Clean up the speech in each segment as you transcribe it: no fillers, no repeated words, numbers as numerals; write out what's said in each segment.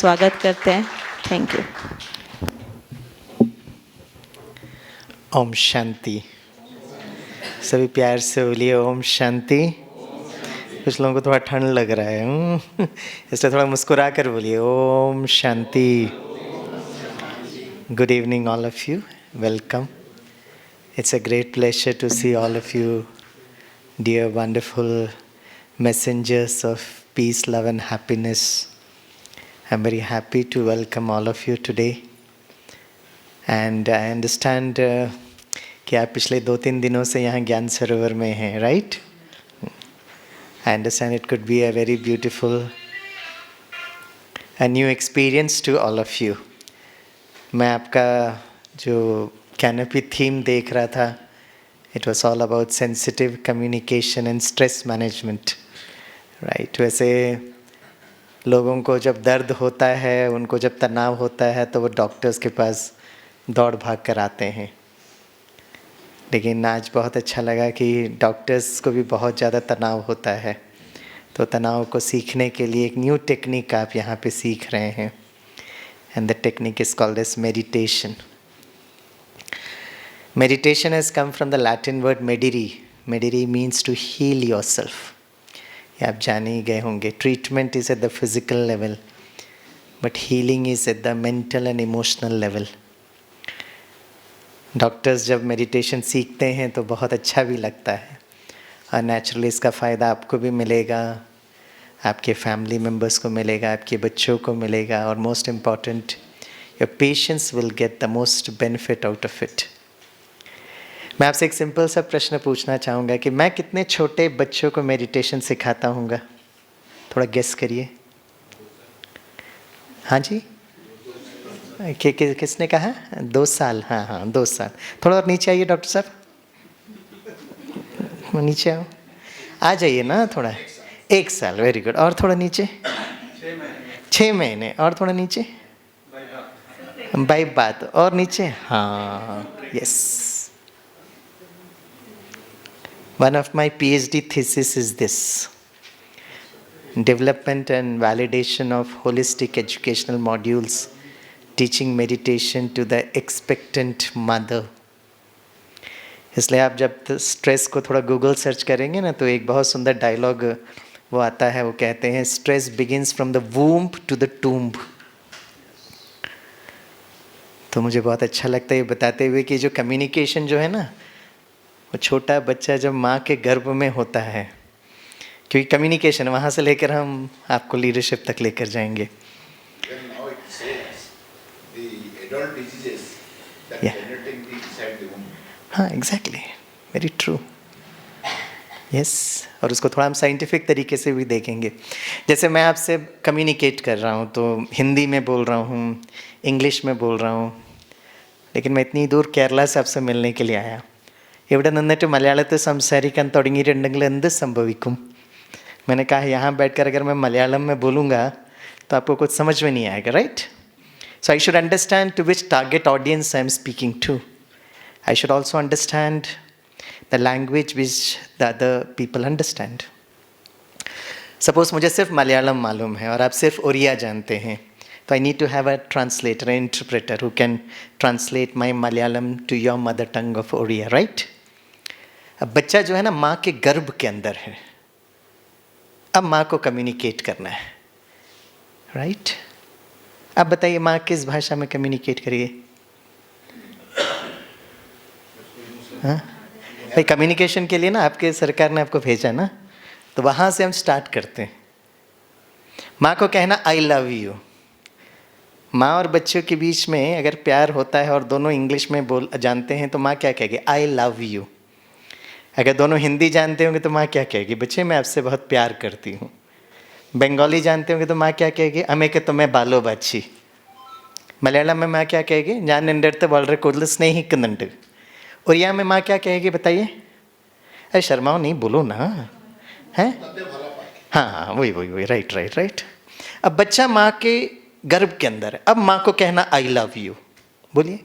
स्वागत करते हैं। Thank you. ओम शांति। सभी प्यार से बोलिए ओम शांति। कुछ लोगों को थोड़ा ठंड लग रहा है, इसलिए थोड़ा मुस्कुरा कर बोलिए ओम शांति। Good evening all of you, welcome. It's a great pleasure to see all of you, dear wonderful messengers of peace, love and happiness. I'm very happy to welcome all of you today. And I understand कि आप पिछले 2-3 दिनों से यहाँ ज्ञान सरोवर में हैं, right? I understand it could be a very beautiful, a new experience to all of you. मैं आपका जो कैनोपी थीम देख रहा था, it was all about sensitive communication and stress management, right? वैसे लोगों को जब दर्द होता है, उनको जब तनाव होता है, तो वो डॉक्टर्स के पास दौड़ भाग कर आते हैं। लेकिन आज बहुत अच्छा लगा कि डॉक्टर्स को भी बहुत ज़्यादा तनाव होता है, तो तनाव को सीखने के लिए एक न्यू टेक्निक आप यहाँ पे सीख रहे हैं। And the technique is called as meditation. Meditation has come from the Latin word mediri. Mediri means to heal yourself. ये आप जान ही गए होंगे। Treatment is at the physical level, but healing is at the mental and emotional level. Doctors जब meditation सीखते हैं तो बहुत अच्छा भी लगता है, और नेचुरली इसका फ़ायदा आपको भी मिलेगा, आपके फैमिली मेम्बर्स को मिलेगा, आपके बच्चों को मिलेगा, और most important, your patients will get the most benefit out of it. मैं आपसे एक सिंपल सा प्रश्न पूछना चाहूँगा कि मैं कितने छोटे बच्चों को मेडिटेशन सिखाता हूँगा? थोड़ा गेस करिए। हाँ जी, किसने कहा? 2 साल? हाँ, 2 साल। थोड़ा और नीचे आइए डॉक्टर साहब, नीचे आओ, आ जाइए ना थोड़ा। 1 साल, वेरी गुड। और थोड़ा नीचे? 6 महीने। और थोड़ा नीचे? बाई बात। और नीचे? हाँ, yes. One of my PhD thesis is this: development and validation of holistic educational modules teaching meditation to the expectant mother. इसलिए आप जब स्ट्रेस को थोड़ा गूगल सर्च करेंगे ना, तो एक बहुत सुंदर डायलॉग वो आता है। वो कहते हैं, stress begins from the womb to the tomb. तो मुझे बहुत अच्छा लगता है ये बताते हुए कि जो कम्युनिकेशन जो है ना, वो छोटा बच्चा जब माँ के गर्भ में होता है, क्योंकि कम्युनिकेशन वहाँ से लेकर हम आपको लीडरशिप तक लेकर जाएंगे। हाँ, एग्जैक्टली, वेरी ट्रू, यस। और उसको थोड़ा हम साइंटिफिक तरीके से भी देखेंगे। जैसे मैं आपसे कम्युनिकेट कर रहा हूँ, तो हिंदी में बोल रहा हूँ, इंग्लिश में बोल रहा हूँ, लेकिन मैं इतनी दूर केरला से आपसे मिलने के लिए आया। ഇവിടെ നിന്നിട്ട് മലയാളത്തിൽ സംസാരിക്കാൻ തുടങ്ങിയിട്ടുണ്ടെങ്കിൽ എന്ത് സംഭവിക്കും? मैंने कहा यहाँ बैठकर अगर मैं मलयालम में बोलूँगा तो आपको कुछ समझ में नहीं आएगा, right? So I should understand to which target audience I am speaking to. I should also understand the language which the other people understand. Suppose मुझे सिर्फ मलयालम मालूम है और आप सिर्फ ओरिया जानते हैं, तो I need to have a translator, interpreter who can translate my Malayalam to your mother tongue of Oriya, right? अब बच्चा जो है ना, माँ के गर्भ के अंदर है। अब माँ को कम्युनिकेट करना है, राइट? अब बताइए, माँ किस भाषा में कम्युनिकेट करिए? हाँ भाई, कम्युनिकेशन के लिए ना आपके सरकार ने आपको भेजा ना, तो वहाँ से हम स्टार्ट करते हैं। माँ को कहना आई लव यू। माँ और बच्चों के बीच में अगर प्यार होता है और दोनों इंग्लिश में बोल जानते हैं, तो माँ क्या कहेगी? आई लव यू। अगर दोनों हिंदी जानते होंगे तो माँ क्या कहेगी? बच्चे, मैं आपसे बहुत प्यार करती हूँ। बंगाली जानते होंगे तो माँ क्या कहेगी? अमे के तुम्हें बालो बाची। मलयालम में माँ क्या कहेगी? ഞാൻ എൻ്റെ അടുത്ത് വളരെ കൂടുതൽ സ്നേഹിക്കുന്നുണ്ട്। उड़िया में माँ क्या कहेगी बताइए? अरे शर्माओ नहीं, बोलो ना, हैं? हाँ, वही, राइट। अब बच्चा माँ के गर्भ के अंदर है। अब माँ को कहना आई लव यू। बोलिए।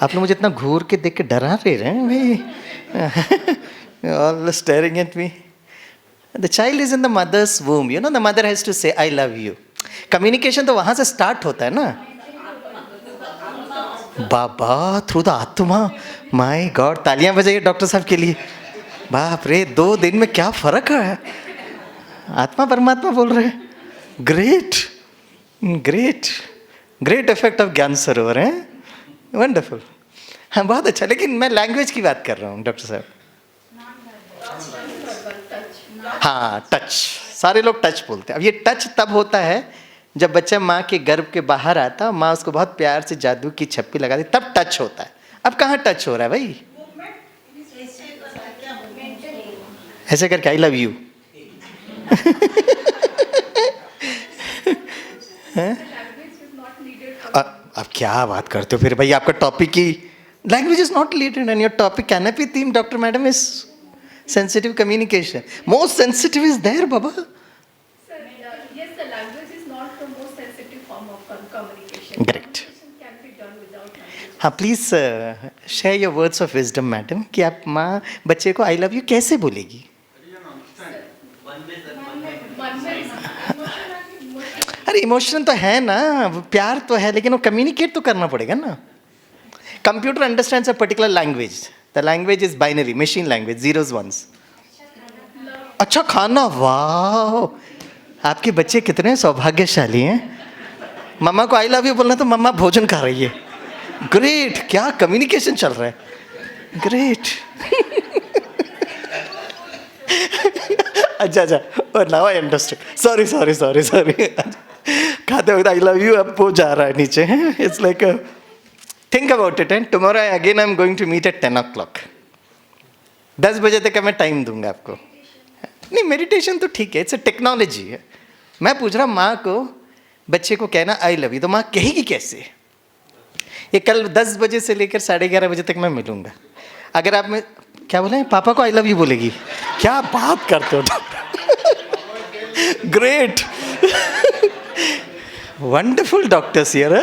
आप लोग मुझे इतना घूर के देख के डरा रहे हैं भाई। All staring at me. The child is in the mother's womb, you know, the mother has to say I love you. Communication तो वहां से स्टार्ट होता है ना. बाबा, थ्रू द आत्मा. माय गॉड, तालियां बजाइए डॉक्टर साहब के लिए. बाप रे, 2 दिन में क्या फर्क है. आत्मा परमात्मा बोल रहे हैं. Great great great effect of ज्ञान सरोवर है. वंडरफुल. हाँ, बहुत अच्छा. लेकिन मैं लैंग्वेज की बात कर रहा हूँ डॉक्टर साहब. हाँ, टच. सारे लोग टच बोलते हैं. अब ये टच तब होता है जब बच्चा माँ के गर्भ के बाहर आता, माँ उसको बहुत प्यार से जादू की छप्पी लगा दी, तब टच होता है. अब कहाँ टच हो रहा है भाई? ऐसे करके आई लव यू. अब क्या बात करते हो फिर भाई? आपका topic he language is not related and your topic canopy theme doctor madam is sensitive communication. Most sensitive is there, Baba. Sir, yes, the language is not the most sensitive form of communication. Correct. Communication can be done without language. हाँ, please share your words of wisdom madam, कि आप माँ बच्चे को आई love you कैसे बोलेगी? अरे emotion तो है ना, प्यार तो है, लेकिन वो कम्युनिकेट तो करना पड़ेगा ना. Computer understands a particular language. The language is binary, machine language, zeros ones. अच्छा खाना, वाह, आपके बच्चे कितने सौभाग्यशाली हैं. मम्मा को आई लव यू बोलना तो मम्मा भोजन खा रही है. ग्रेट, क्या कम्युनिकेशन चल रहा है. ग्रेट. अच्छा अच्छा, और now I understand. Sorry sorry sorry sorry. खाते वक्त आई लव यू अब वो जा रहा है नीचे. It's like think about it. And tomorrow again I am going to meet at 10 o'clock. 10 बजे तक का मैं टाइम दूंगा आपको. नहीं, मेडिटेशन तो ठीक है, इट्स अ टेक्नोलॉजी है. मैं पूछ रहा माँ को, बच्चे को कहना आई लव यू, तो माँ कहेगी कैसे? ये कल 10 बजे से लेकर 11:30 बजे तक मैं मिलूंगा. अगर आप में क्या बोले, पापा को आई लव यू बोलेगी. क्या बात करते हो. ग्रेट. Wonderful doctors here.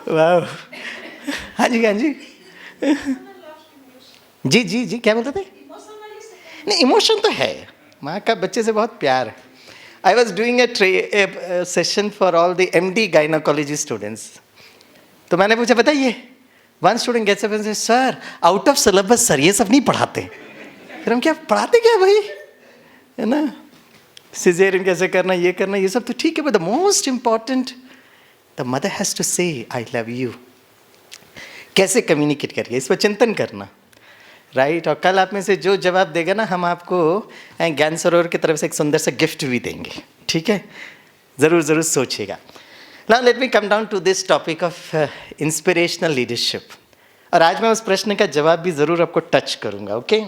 वाह. हाँ जी, हाँ जी. जी जी जी, क्या बोलते थे? नहीं, इमोशन तो है. माँ का बच्चे से बहुत प्यार है. I was doing a session for all the MD gynaecology students. तो मैंने पूछा, बताइए. One student gets up and says, sir out of syllabus sir, ये सब नहीं पढ़ाते. फिर हम क्या पढ़ाते क्या भाई, है ना? सिजेरियन कैसे करना, ये करना, ये सब तो ठीक है, but the most important, the mother has to say I love you. कैसे कम्युनिकेट करिए, इस पर चिंतन करना. राइट. और कल आप में से जो जवाब देगा ना, हम आपको ज्ञान सरोवर की तरफ से एक सुंदर सा गिफ्ट भी देंगे. ठीक है, ज़रूर ज़रूर सोचिएगा. Now let me come down to this topic of inspirational leadership. और आज मैं उस प्रश्न का जवाब भी ज़रूर आपको टच करूँगा. Okay,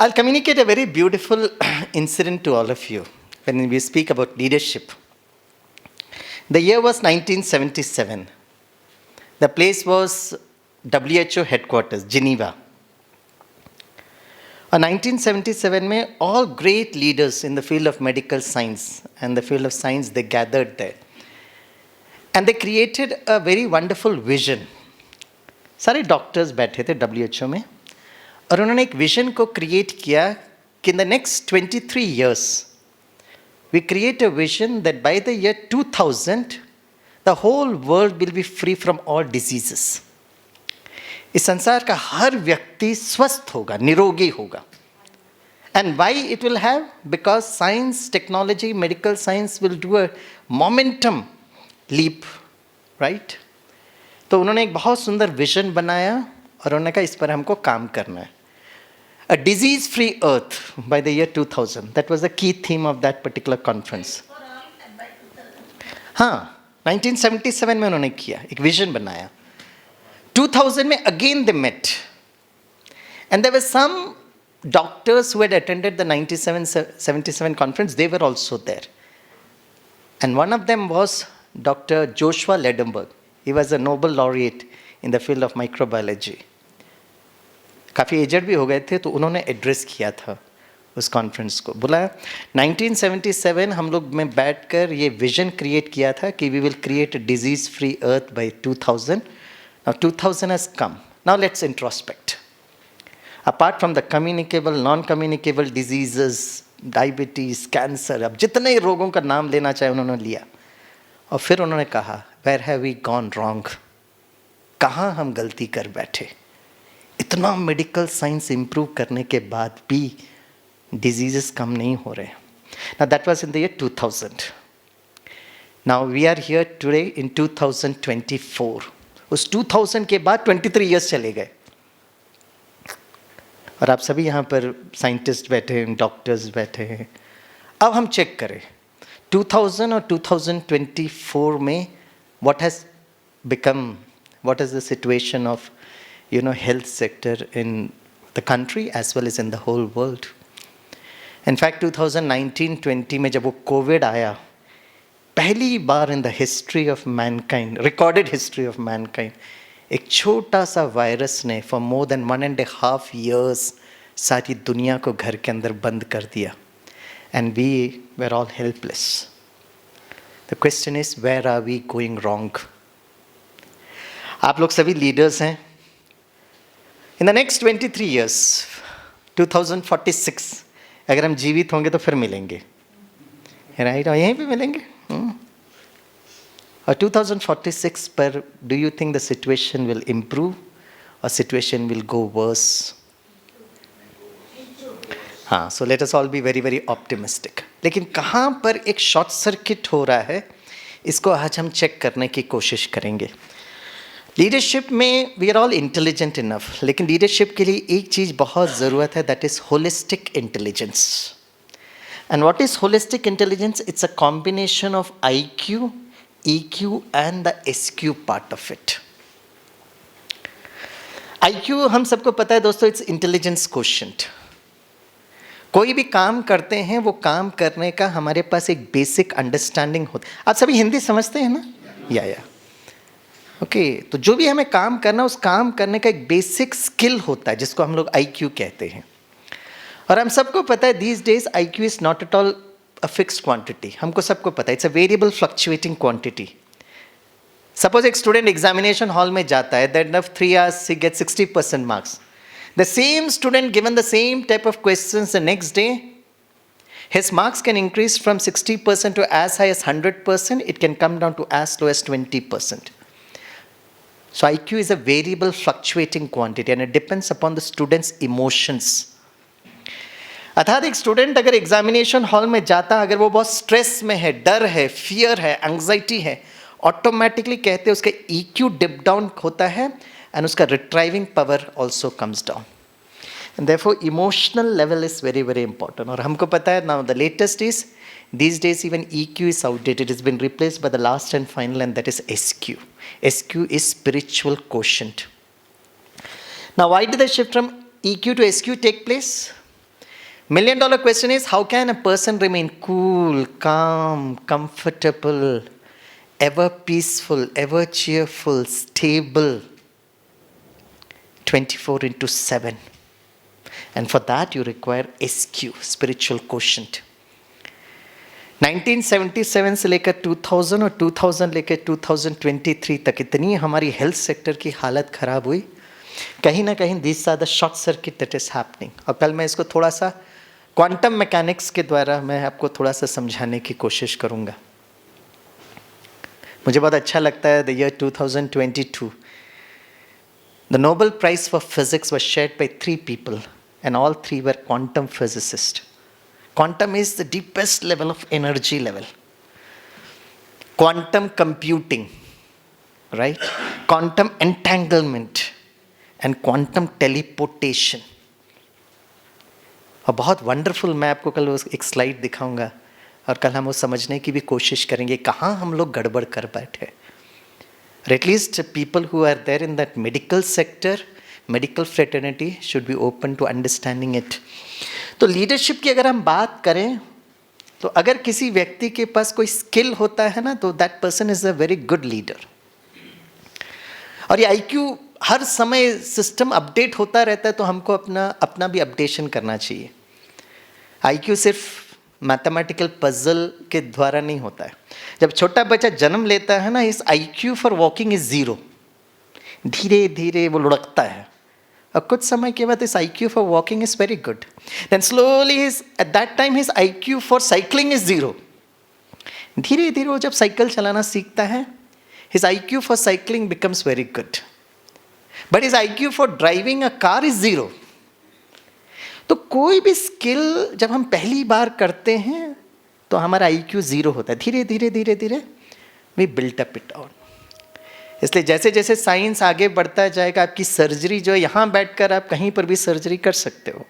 I'll communicate a very beautiful incident to all of you when we speak about leadership. The year was 1977. The place was WHO headquarters, Geneva. In 1977 में all great leaders in the field of medical science and the field of science, they gathered there. And they created a very wonderful vision. सारे doctors बैठे थे WHO में, और उन्होंने एक vision को create किया कि in the next 23 years we create a vision that by the year 2000 the whole world will be free from all diseases. इस संसार का हर व्यक्ति स्वस्थ होगा, निरोगी होगा. And why it will have? Because science, technology, medical science will do a momentum leap. Right. तो उन्होंने एक बहुत सुंदर विजन बनाया और उन्होंने कहा इस पर हमको काम करना है. A disease-free earth by the year 2000. That was the key theme of that particular conference. हाँ, 1977 में उन्होंने किया, एक विजन बनाया. 2000 में again they met. And there were some doctors who had attended the 77 conference. They were also there. And one of them was Dr. Joshua Ledenberg. He was a Nobel laureate in the field of microbiology. काफ़ी aged भी हो गए थे, तो उन्होंने address किया था उस कॉन्फ्रेंस को. बोला 1977 हम लोग में बैठकर ये विजन क्रिएट किया था कि we will create a disease free earth by 2000. Now 2000 has come. Now let's introspect. Apart from the communicable, non-communicable diseases, diabetes, cancer, अब जितने ही रोगों का नाम लेना चाहे उन्होंने लिया, और फिर उन्होंने कहा, where have we gone wrong? कहाँ हम गलती कर बैठे? इतना मेडिकल साइंस इम्प्रूव करने के बाद भी डिजीजेस कम नहीं हो रहे. Now that was in the year 2000. Now we are here today in 2024. उस 2000 के बाद 23 years चले गए. और आप सभी यहाँ पर साइंटिस्ट बैठे हैं, डॉक्टर्स बैठे हैं. अब हम चेक करें 2000 और 2024 में what has become, what is the situation of health sector in the country as well as in the whole world. In fact 2019-20 में जब वो कोविड आया, पहली बार in the history of mankind, recorded history of mankind, एक छोटा सा virus ने for more than 1.5 years सारी दुनिया को घर के अंदर बंद कर दिया. And we were all helpless. The question is, where are we going wrong? आप लोग सभी लीडर्स हैं. In the next 23 years, 2046, अगर हम जीवित होंगे तो फिर मिलेंगे, राइट? और यहीं पे मिलेंगे. और 2046 पर do you think the situation will improve or situation will go worse? हाँ, so let us all be very very optimistic. लेकिन कहाँ पर एक शॉर्ट सर्किट हो रहा है, इसको आज हम चेक करने की कोशिश करेंगे. लीडरशिप में we are all intelligent enough, लेकिन लीडरशिप के लिए एक चीज़ बहुत ज़रूरत है, that is holistic intelligence. And what is holistic intelligence? It's a combination of IQ, EQ and the SQ part of it. IQ हम सबको पता है दोस्तों, इट्स इंटेलिजेंस क्वोशिएंट. कोई भी काम करते हैं, वो काम करने का हमारे पास एक बेसिक अंडरस्टैंडिंग होता है. आप सभी हिंदी समझते हैं ना? या ओके. तो जो भी हमें काम करना, उस काम करने का एक बेसिक स्किल होता है जिसको हम लोग IQ कहते हैं. और हम सबको पता है these days IQ is not at all a fixed quantity. हमको सबको पता है, it's a variable fluctuating quantity. Suppose एक student examination hall में जाता है, at the end of 3 hours he gets 60% marks. The same student given the same type of questions the next day, his marks can increase from 60% to as high as 100%. It can come down to as low as 20%. So IQ is a variable fluctuating quantity and it depends upon the student's emotions. अर्थात एक student अगर examination hall में जाता, अगर वो बहुत stress में है, डर है, फियर है, एंग्जाइटी है, ऑटोमेटिकली कहते हैं उसका EQ डिप डाउन होता है एंड उसका retrieving power also comes down. And therefore emotional level is very very important. और हमको पता है now the latest is these days even EQ is outdated. It has been replaced by the last and final, and that is SQ. SQ is spiritual quotient. Now why did the shift from EQ to SQ take place? $1 million question is, how can a person remain cool, calm, comfortable, ever peaceful, ever cheerful, stable 24/7? And for that you require SQ, spiritual quotient. 1977 से लेकर 2000 और 2000 लेकर 2023 तक इतनी हमारी health sector की हालत ख़राब हुई. कहीं ना कहीं this are the short circuit that is happening. और कल मैं इसको थोड़ा सा क्वांटम मैकेनिक्स के द्वारा मैं आपको थोड़ा सा समझाने की कोशिश करूँगा. मुझे बहुत अच्छा लगता है the year 2022 the Nobel prize for physics was shared by 3 people and all 3 were quantum physicists. Quantum is the deepest level of energy level. Quantum computing, right? Quantum entanglement and quantum teleportation. और बहुत wonderful, मैं आपको कल एक slide दिखाऊंगा और कल हम वो समझने की भी कोशिश करेंगे कहाँ हम लोग गड़बड़ कर बैठे. Or at least people who are there in that medical sector, medical fraternity should be open to understanding it. तो लीडरशिप की अगर हम बात करें तो अगर किसी व्यक्ति के पास कोई स्किल होता है ना, तो that person is a very good leader. और ये IQ हर समय सिस्टम अपडेट होता रहता है, तो हमको अपना भी अपडेशन करना चाहिए. IQ सिर्फ मैथमेटिकल पजल के द्वारा नहीं होता है. जब छोटा बच्चा जन्म लेता है ना, इस IQ फॉर वॉकिंग इज 0. धीरे धीरे वो लुढ़कता है, और कुछ समय के बाद इस IQ for walking is very good, then slowly at that time his IQ for cycling is 0। धीरे धीरे वो जब साइकिल चलाना सीखता है, his IQ for cycling becomes very good, but his IQ for driving a car is 0। तो कोई भी स्किल जब हम पहली बार करते हैं तो हमारा IQ 0 होता है, धीरे धीरे धीरे धीरे we built up it on. इसलिए जैसे जैसे साइंस आगे बढ़ता जाएगा, आपकी सर्जरी जो है, यहाँ बैठकर आप कहीं पर भी सर्जरी कर सकते हो।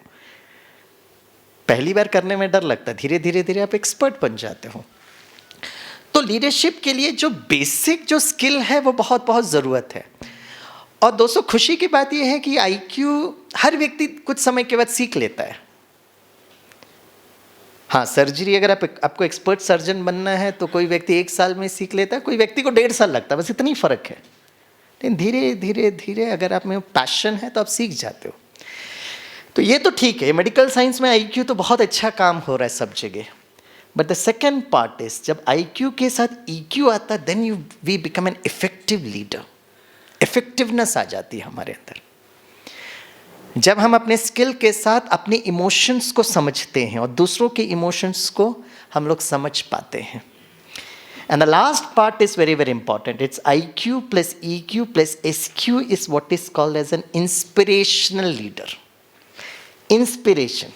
पहली बार करने में डर लगता है, धीरे धीरे धीरे आप एक्सपर्ट बन जाते हो। तो लीडरशिप के लिए जो बेसिक जो स्किल है वो बहुत बहुत ज़रूरत है। और दोस्तों खुशी की बात यह है कि IQ हर व्यक्ति कुछ समय के बाद सीख लेता है। हाँ, सर्जरी अगर आपको एक्सपर्ट सर्जन बनना है तो कोई व्यक्ति 1 साल में सीख लेता है, कोई व्यक्ति को 1.5 साल लगता है, बस इतनी फ़र्क है। लेकिन धीरे धीरे धीरे अगर आप में पैशन है तो आप सीख जाते हो। तो ये तो ठीक है, मेडिकल साइंस में IQ तो बहुत अच्छा काम हो रहा है सब जगह। But the second part is, जब IQ के साथ EQ आता है, then we become an effective leader. Effectiveness आ जाती है हमारे अंदर जब हम अपने स्किल के साथ अपने इमोशंस को समझते हैं और दूसरों के इमोशंस को हम लोग समझ पाते हैं। And the last part is very very important, it's IQ plus EQ plus SQ is what is called as an inspirational leader. Inspiration,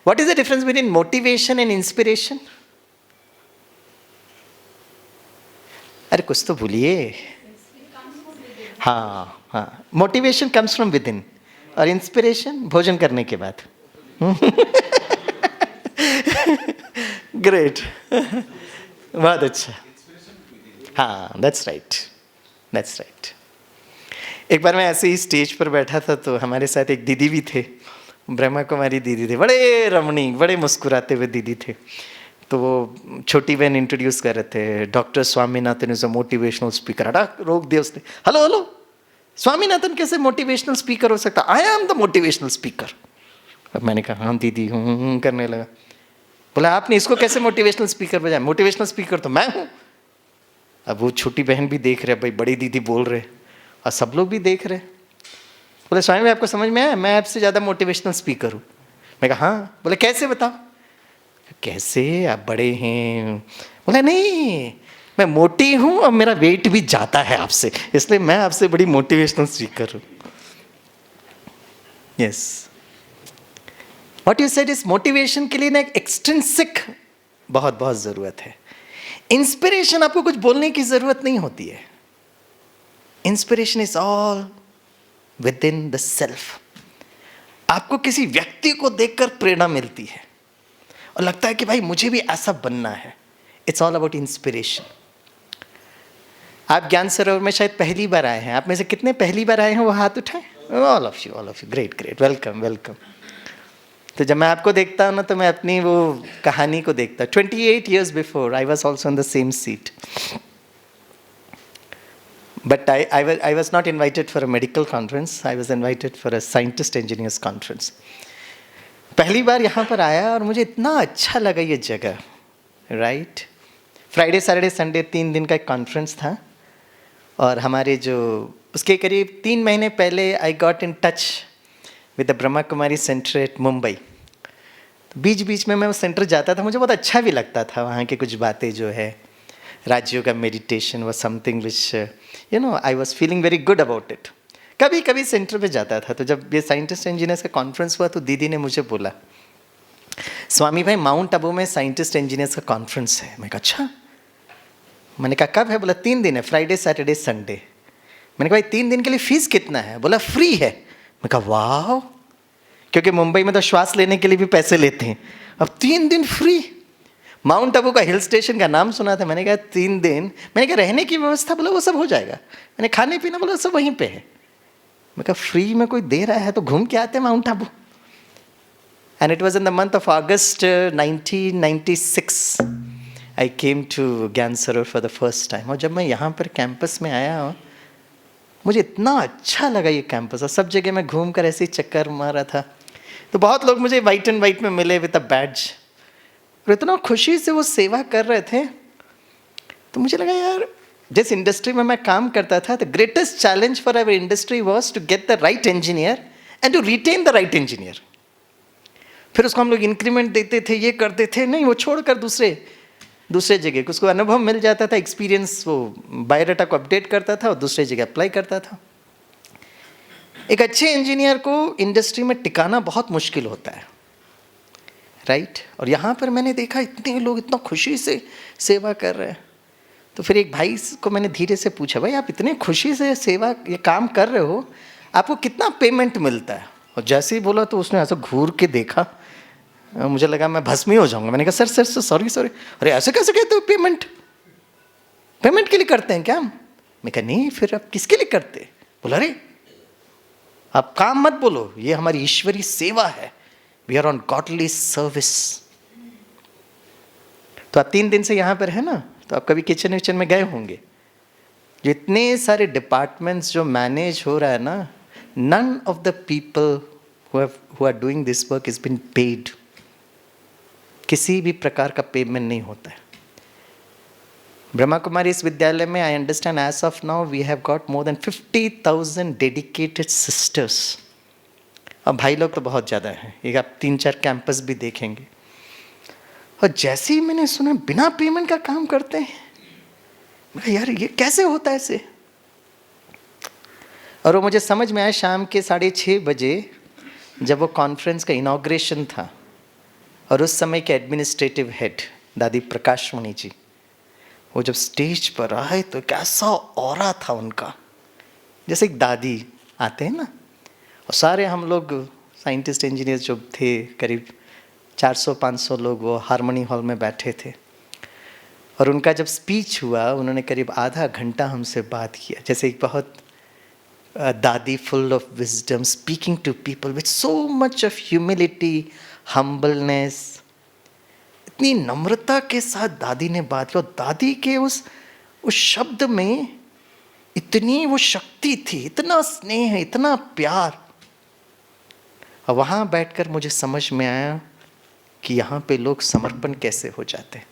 what is the difference between motivation and inspiration? अरे कुछ तो भूलिए। हाँ हाँ, motivation comes from with in और inspiration भोजन करने के बाद। ग्रेट, बहुत अच्छा। हाँ, दैट्स राइट, दैट्स राइट। एक बार मैं ऐसे ही स्टेज पर बैठा था तो हमारे साथ एक दीदी भी थे, ब्रह्मा कुमारी दीदी थे, बड़े रमणीक, बड़े मुस्कुराते हुए दीदी थे। तो वो छोटी बहन इंट्रोड्यूस कर रहे थे, doctor Swaminathan is a motivational speaker. हटा रोक दिया उसने, हेलो हेलो, स्वामीनाथन कैसे मोटिवेशनल स्पीकर हो सकता? I am the motivational speaker. अब मैंने कहा हाँ दीदी, हूँ करने लगा। बोला आपने इसको कैसे मोटिवेशनल स्पीकर बजाया? मोटिवेशनल स्पीकर तो मैं हूँ। अब वो छोटी बहन भी देख रहे, भाई बड़ी दीदी बोल रहे और सब लोग भी देख रहे। बोले स्वामी भाई आपको समझ में आया, मैं आपसे ज़्यादा मोटिवेशनल स्पीकर हूँ। मैं कहा हाँ। बोले कैसे बताओ? कैसे, आप बड़े हैं। बोले नहीं, मैं मोटी हूँ और मेरा वेट भी जाता है आपसे, इसलिए मैं आपसे बड़ी मोटिवेशनल स्पीकर हूँ। Yes, what you said is motivation के लिए ना एक एक्सट्रिंसिक बहुत बहुत ज़रूरत है। इंस्पिरेशन आपको कुछ बोलने की ज़रूरत नहीं होती है। Inspiration is all with in the self. आपको किसी व्यक्ति को देखकर प्रेरणा मिलती है और लगता है कि भाई मुझे भी ऐसा बनना है। It's all about inspiration. आप ज्ञान सरोवर में शायद पहली बार आए हैं। आप में से कितने पहली बार आए हैं वो हाथ उठाएं। All of you, great great, welcome welcome. तो जब मैं आपको देखता हूँ ना तो मैं अपनी वो कहानी को देखता। 28 years before I was also on the same seat, but I was not invited for a medical conference, I was invited for a scientist engineers conference. पहली बार यहाँ पर आया और मुझे इतना अच्छा लगा ये जगह, राइट। फ्राइडे सैटरडे संडे 3 दिन का एक कॉन्फ्रेंस था और हमारे जो उसके करीब 3 महीने पहले I got in touch with the Brahma Kumari centre at Mumbai. बीच बीच में मैं उस सेंटर जाता था, मुझे बहुत अच्छा भी लगता था। वहाँ की कुछ बातें जो है, राज्यों का meditation was something which you know I was feeling very good about it. कभी कभी सेंटर पे जाता था। तो जब ये साइंटिस्ट इंजीनियर्स का कॉन्फ्रेंस हुआ तो दीदी ने मुझे बोला, स्वामी भाई माउंट आबू में साइंटिस्ट इंजीनियर्स का कॉन्फ्रेंस है। मैं कहा अच्छा। मैंने कहा कब है? बोला 3 दिन है, फ्राइडे सैटरडे संडे। मैंने कहा भाई 3 दिन के लिए फीस कितना है? बोला फ्री है। मैं कहा वाह, क्योंकि मुंबई में तो श्वास लेने के लिए भी पैसे लेते हैं, अब 3 दिन फ्री। माउंट आबू का हिल स्टेशन का नाम सुना था। मैंने कहा 3 दिन। मैंने कहा रहने की व्यवस्था? बोला वो सब हो जाएगा। मैंने खाने पीना? बोला सब वहीं पे है। मैं कहा फ्री में कोई दे रहा है तो घूम के आते हैं Mount Abu. And it was in the month of August 1996 I came to Gyan Sarovar for the first time. और जब मैं यहाँ पर कैंपस में आया, मुझे इतना अच्छा लगा ये कैंपस। और सब जगह मैं घूम कर ऐसे ही चक्कर मारा था। तो बहुत लोग मुझे वाइट एंड वाइट में मिले विद अ बैज, और इतना खुशी से वो सेवा कर रहे थे। तो मुझे लगा यार जिस इंडस्ट्री में मैं काम करता था, the greatest challenge for our industry was to get the right engineer and to retain the right engineer. फिर उसको हम लोग इंक्रीमेंट देते थे, ये करते थे, नहीं वो छोड़कर दूसरे जगह उसको अनुभव मिल जाता था, एक्सपीरियंस, वो बायोडाटा को अपडेट करता था और दूसरे जगह अप्लाई करता था। एक अच्छे इंजीनियर को इंडस्ट्री में टिकाना बहुत मुश्किल होता है, राइट? और यहाँ पर मैंने देखा इतने लोग इतना खुशी से सेवा कर रहे हैं। तो फिर एक भाई को मैंने धीरे से पूछा, भाई आप इतने खुशी से सेवा ये काम कर रहे हो, आपको कितना पेमेंट मिलता है? और जैसे ही बोला तो उसने ऐसा घूर के देखा, मुझे लगा मैं भस्म ही हो जाऊंगा। मैंने कहा सर सॉरी, अरे ऐसे कैसे कहते हो? पेमेंट के लिए करते हैं क्या हम? मैं कहा नहीं, फिर आप किसके लिए करते? बोला अरे आप काम मत बोलो, ये हमारी ईश्वरीय सेवा है, we are on godly service. तो आप 3 दिन से यहाँ पर है ना, तो आप कभी किचन विचन में गए होंगे। जो इतने सारे डिपार्टमेंट्स जो मैनेज हो रहा है ना, none of the people who are doing this work has been paid. किसी भी प्रकार का पेमेंट नहीं होता है। ब्रह्मा कुमारी इस विद्यालय में I understand as of now we have got more than 50,000 dedicated sisters. और भाई लोग तो बहुत ज़्यादा हैं, एक आप 3-4 कैंपस भी देखेंगे। और जैसे ही मैंने सुना बिना पेमेंट का काम करते हैं, मैं यार ये कैसे होता है ऐसे? और वो मुझे समझ में आया शाम के 6:30 बजे, जब वो कॉन्फ्रेंस का इनॉग्रेशन था, और उस समय के एडमिनिस्ट्रेटिव हेड दादी प्रकाशमणि जी, वो जब स्टेज पर आए तो कैसा ऑरा था उनका, जैसे एक दादी आते हैं ना। और सारे हम लोग साइंटिस्ट इंजीनियर जो थे, करीब 400-500 लोग वो हारमोनी हॉल में बैठे थे। और उनका जब स्पीच हुआ, उन्होंने करीब आधा घंटा हमसे बात किया, जैसे एक बहुत दादी full of wisdom, speaking to people with so much of humility, humbleness. इतनी नम्रता के साथ दादी ने बात की, और दादी के उस शब्द में इतनी वो शक्ति थी, इतना स्नेह, इतना प्यार। और वहाँ बैठकर मुझे समझ में आया कि यहाँ पे लोग समर्पण कैसे हो जाते हैं।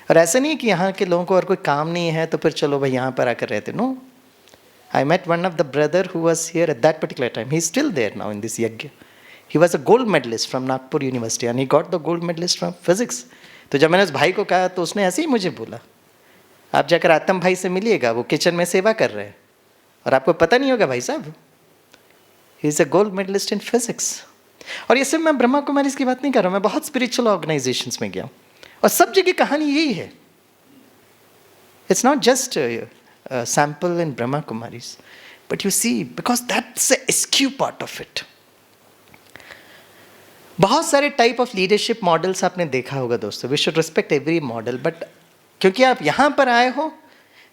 और ऐसा नहीं कि यहाँ के लोगों को और कोई काम नहीं है तो फिर चलो भाई यहाँ पर आकर रहते। No, I met one of the brother who was here at that particular time. He's still there now in this yajna. He was a gold medalist from Nagpur University and he got the gold medalist from physics. तो जब मैंने उस भाई को कहा तो उसने ऐसे ही मुझे बोला, आप जाकर आतम भाई से मिलिएगा, वो किचन में सेवा कर रहे हैं और आपको पता नहीं होगा भाई साहब, he is a gold medalist in physics. और ये सिर्फ मैं ब्रह्मा कुमारीज की बात नहीं कर रहा हूँ, मैं बहुत स्पिरिचुअल ऑर्गेनाइजेशंस में गया हूँ और सब जगह कहानी यही है। It's not just sample in Brahma Kumaris, but you see, because that's the SQ part of it. बहुत सारे टाइप ऑफ लीडरशिप मॉडल्स आपने देखा होगा दोस्तों। We should respect every model, but क्योंकि आप यहाँ पर आए हो,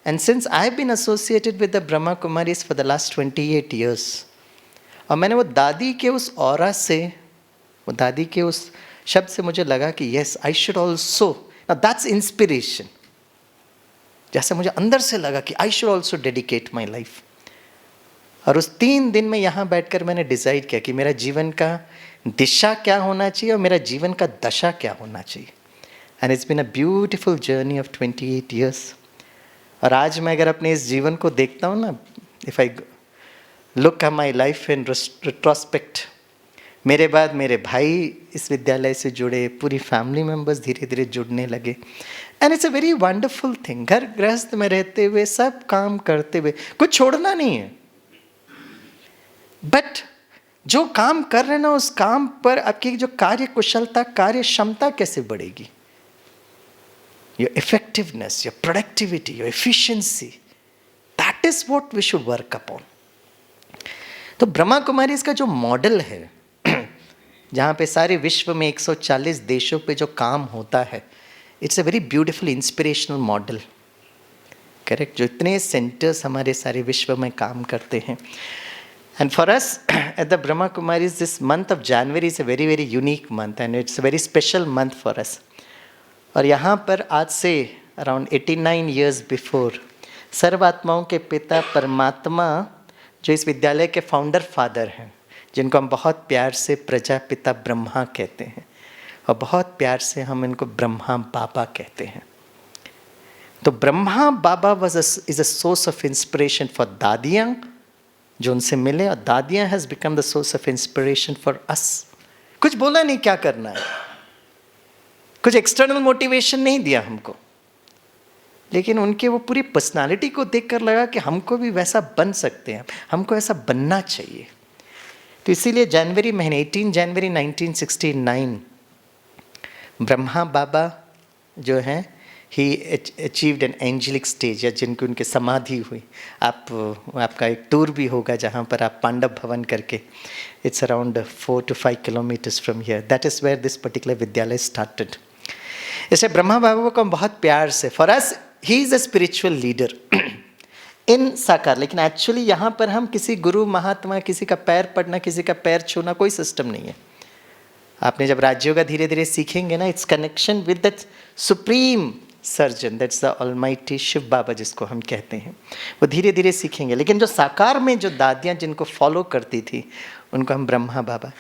and since I have been associated with the Brahma Kumaris for the last 28 years, और मैंने वो दादी के उस ऑरा से, वो दादी के उस शब्द से मुझे लगा कि yes I should also, that's inspiration. जैसे मुझे अंदर से लगा कि आई should also dedicate my life. और उस 3 दिन में यहाँ बैठकर मैंने डिसाइड किया कि मेरा जीवन का दिशा क्या होना चाहिए और मेरा जीवन का दशा क्या होना चाहिए। And it's been a beautiful journey of 28 years। और आज मैं अगर अपने इस जीवन को देखता हूँ ना, if I look at my life in retrospect, मेरे बाद मेरे भाई इस विद्यालय से जुड़े, पूरी फैमिली मेम्बर्स धीरे धीरे जुड़ने लगे। And it's a very wonderful thing. घर गृहस्थ में रहते हुए, सब काम करते हुए, कुछ छोड़ना नहीं है, बट जो काम कर रहे हैं ना, उस काम पर आपकी जो कार्य कुशलता, कार्य क्षमता कैसे बढ़ेगी, your effectiveness, your productivity, your efficiency, that is what we should work upon. तो ब्रह्मा कुमारी इसका जो मॉडल है, जहाँ पे सारे विश्व में 140 देशों पे जो काम होता है, it's a very beautiful inspirational model, correct. जो इतने सेंटर्स हमारे सारे विश्व में काम करते हैं। And for us at the Brahma Kumaris, this month of January is a very very unique month and it's a very special month for us. और यहाँ पर आज से अराउंड 89 years बिफोर, सर्वात्माओं के पिता परमात्मा, जो इस विद्यालय के फाउंडर फादर हैं, जिनको हम बहुत प्यार से प्रजापिता ब्रह्मा कहते हैं और बहुत प्यार से हम इनको ब्रह्मा बाबा कहते हैं, तो Brahma Baba is a source of inspiration for दादियाँ जो उनसे मिले, और दादियाँ has become the source of inspiration for us. कुछ बोला नहीं क्या करना है, कुछ एक्सटर्नल मोटिवेशन नहीं दिया हमको, लेकिन उनके वो पूरी पर्सनालिटी को देखकर लगा कि हमको भी वैसा बन सकते हैं, हमको ऐसा बनना चाहिए। तो इसीलिए जनवरी महीने 18 जनवरी 1969 ब्रह्मा बाबा जो हैं ही अचीव्ड एन एंजेलिक स्टेज, या जिनको उनके समाधि हुई। आपका एक टूर भी होगा जहाँ पर आप पांडव भवन करके, it's around 4 to 5 kilometers from here, that is where this particular vidyalaya started. इसलिए ब्रह्मा बाबा को हम बहुत प्यार से, for us he is a spiritual leader in sakar. लेकिन एक्चुअली यहाँ पर हम किसी गुरु महात्मा, किसी का पैर पड़ना, किसी का पैर छूना, कोई सिस्टम नहीं है। आपने जब राजयोग का धीरे धीरे सीखेंगे ना, it's connection with that supreme surgeon, that's the almighty Shiv Baba जिसको हम कहते हैं, वो धीरे धीरे सीखेंगे। लेकिन जो साकार में जो दादियाँ जिनको फॉलो करती थी, उनको हम ब्रह्मा बाबा,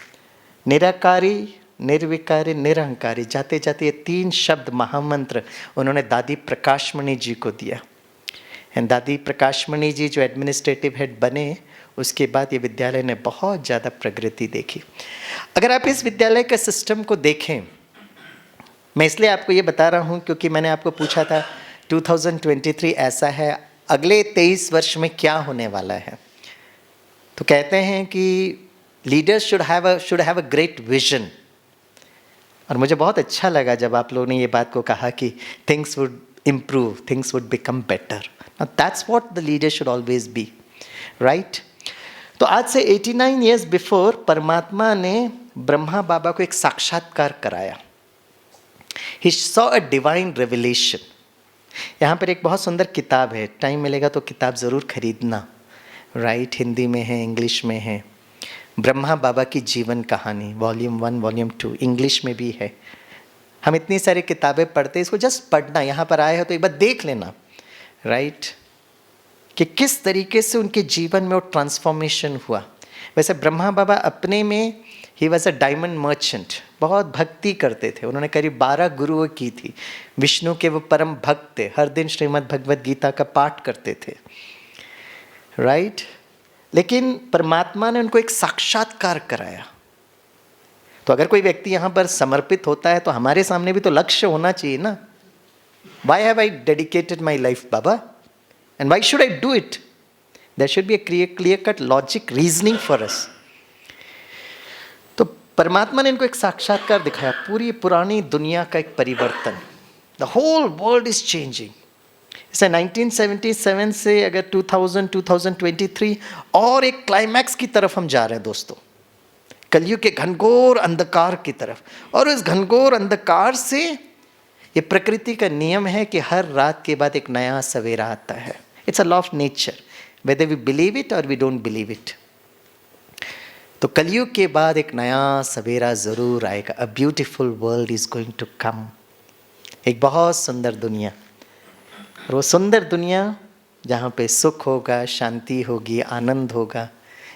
निराकारी, निर्विकारी, निरहंकारी, जाते जाते ये 3 शब्द महामंत्र उन्होंने दादी प्रकाशमणि जी को दिया। एंड दादी प्रकाशमणि जी जो एडमिनिस्ट्रेटिव हेड बने, उसके बाद ये विद्यालय ने बहुत ज़्यादा प्रगति देखी। अगर आप इस विद्यालय के सिस्टम को देखें, मैं इसलिए आपको ये बता रहा हूँ क्योंकि मैंने आपको पूछा था 2023 ऐसा है, अगले 23 वर्ष में क्या होने वाला है। तो कहते हैं कि leaders should have a great vision. और मुझे बहुत अच्छा लगा जब आप लोगों ने ये बात को कहा कि things would improve, things would become better. Now that's what the leader should always be, right? तो आज से 89 years before परमात्मा ने ब्रह्मा बाबा को एक साक्षात्कार कराया। He saw a divine revelation. यहाँ पर एक बहुत सुंदर किताब है, टाइम मिलेगा तो किताब ज़रूर खरीदना, राइट? हिंदी में है, इंग्लिश में है, ब्रह्मा बाबा की जीवन कहानी, वॉल्यूम 1, वॉल्यूम 2, इंग्लिश में भी है। हम इतनी सारी किताबें पढ़ते हैं, इसको जस्ट पढ़ना, यहाँ पर आए हो तो एक बार देख लेना, राइट, कि किस तरीके से उनके जीवन में वो ट्रांसफॉर्मेशन हुआ। वैसे ब्रह्मा बाबा अपने में he was a diamond merchant, बहुत भक्ति करते थे। उन्होंने करीब 12 गुरुओं की थी, विष्णु के वो परम भक्त थे, हर दिन श्रीमद् भगवद गीता का पाठ करते थे, राइट। लेकिन परमात्मा ने उनको एक साक्षात्कार कराया। तो अगर कोई व्यक्ति यहाँ पर समर्पित होता है तो हमारे सामने भी तो लक्ष्य होना चाहिए ना। Why have I dedicated my life, Baba? And why should I do it? There should be a clear-cut logic reasoning for us. तो परमात्मा ने इनको एक साक्षात्कार दिखाया, पूरी पुरानी दुनिया का एक परिवर्तन। The whole world is changing. इसे 1977 से अगर 2023 और एक क्लाइमैक्स की तरफ हम जा रहे हैं दोस्तों, कलयुग के घनघोर अंधकार की तरफ। और उस घनघोर अंधकार से ये प्रकृति का नियम है कि हर रात के बाद एक नया सवेरा आता है। It's a law of nature, whether we believe it और वी डोंट बिलीव इट। तो कलयुग के बाद एक नया सवेरा ज़रूर आएगा। A beautiful world is going to come. एक बहुत सुंदर दुनिया, और वो सुंदर दुनिया जहाँ पे सुख होगा, शांति होगी, आनंद होगा।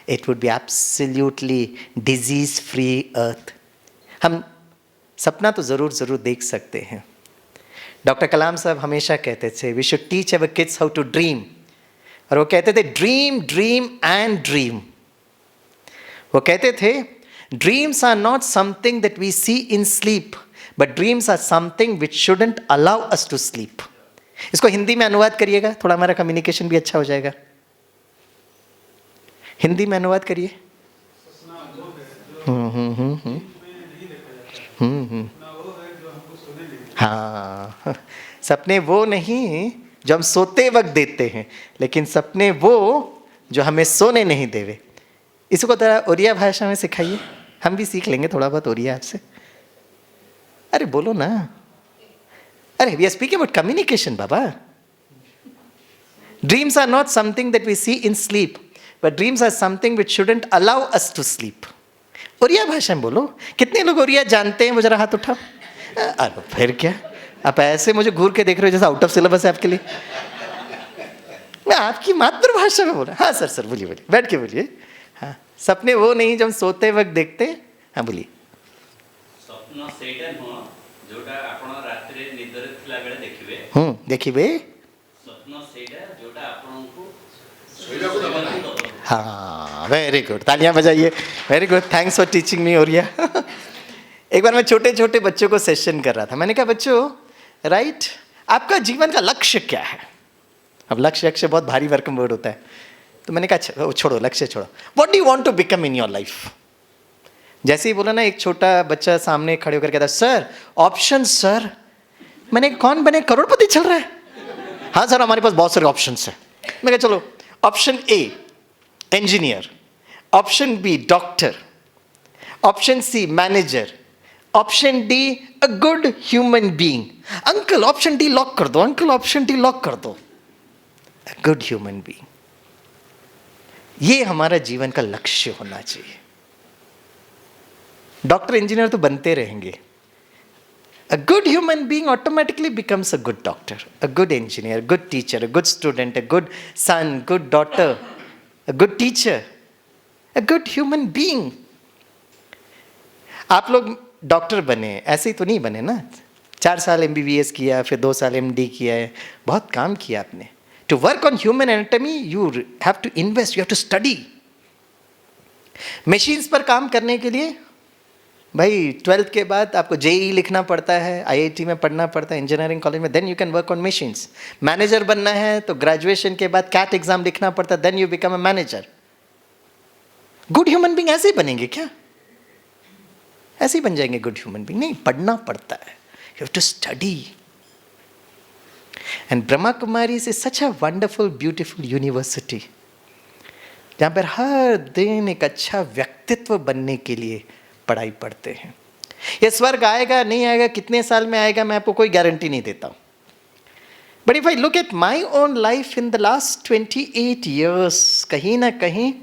It would be absolutely disease-free earth. हम सपना तो ज़रूर देख सकते हैं। डॉक्टर कलाम साहब हमेशा कहते थे, we should teach our kids how to dream. और वो कहते थे ड्रीम, ड्रीम एंड ड्रीम। वो कहते थे dreams are not something that we see in sleep, but dreams are something which shouldn't allow us to sleep. इसको हिंदी में अनुवाद करिएगा, थोड़ा हमारा कम्युनिकेशन भी अच्छा हो जाएगा। हिंदी में अनुवाद करिए। हाँ, सपने वो नहीं जो हम सोते वक्त देते हैं, लेकिन सपने वो जो हमें सोने नहीं देवे। इसको थोड़ा ओरिया भाषा में सिखाइए, हम भी सीख लेंगे थोड़ा बहुत ओरिया आपसे। अरे बोलो ना, अरे we are speaking about communication baba. Dreams are not something that we see in sleep, but dreams are something which shouldn't allow us to sleep. ओरिया भाषा में बोलो। कितने लोग ओरिया जानते हैं, वो जरा हाथ उठाओ। अरे फिर क्या, आप ऐसे मुझे घूर के देख रहे हो जैसा आउट ऑफ सिलेबस है आपके लिए। मैं आपकी मातृभाषा में बोला। हाँ सर बोलिए बोलिए, बैठ के बोलिए। हाँ, सपने वो नहीं जो हम सोते वक्त देखते हैं। हाँ बोलिए। स्वप्न सेटन हो जोटा आपण रात्रि निदरे थिला बेले देखिबे देखिए स्वप्न सेटा जोटा आपनको हाँ वेरी गुड, तालियां बजाइए, very good, thanks for teaching me Oriya. एक बार मैं छोटे छोटे बच्चों को सेशन कर रहा था, मैंने कहा बच्चों राइट आपका जीवन का लक्ष्य क्या है। अब लक्ष्य बहुत भारी भरकम वर्ड होता है, तो मैंने कहा अच्छा छोड़ो लक्ष्य छोड़ो, what do you want to become in your life. जैसे ही बोला ना, एक छोटा बच्चा सामने खड़े होकर कहता सर ऑप्शन सर। मैंने कौन बने, करोड़पति चल रहा है। हाँ सर हमारे पास बहुत सारे ऑप्शन है। मैं कहा चलो option A engineer, option B doctor, option C manager, option D a good human being. Uncle option D lock कर दो, अंकल ऑप्शन डी लॉक कर दो। अ गुड ह्यूमन बीइंग, ये हमारा जीवन का लक्ष्य होना चाहिए। डॉक्टर इंजीनियर तो बनते रहेंगे, a good human being automatically becomes a good doctor, a good engineer, a good teacher, a good student, a good son, good daughter, a good teacher, a good human being. आप लोग doctor बने ऐसे ही तो नहीं बने ना, 4 साल MBBS किया, फिर 2 साल MD किया है, बहुत काम किया आपने। To work on human anatomy, you have to invest, you have to study. Machines पर काम करने के लिए भाई 12th के बाद आपको JEE लिखना पड़ता है, IIT में पढ़ना पड़ता है, इंजीनियरिंग कॉलेज में, then you can work on machines. Manager बनना है तो ग्रेजुएशन के बाद कैट एग्जाम लिखना पड़ता है, then you become a manager. Good human being ऐसे ही बनेंगे क्या? ऐसे ही बन जाएंगे गुड ह्यूमन बीइंग? नहीं, पढ़ना पड़ता है, you have to study. And Brahma Kumari is such a wonderful beautiful university, जहाँ पर हर दिन एक अच्छा व्यक्तित्व बनने के लिए पढ़ाई पढ़ते हैं। ये स्वर्ग आएगा नहीं आएगा, कितने साल में आएगा, मैं आपको कोई गारंटी नहीं देता हूँ। But if I look at my own life in the last 28 years, कहीं ना कहीं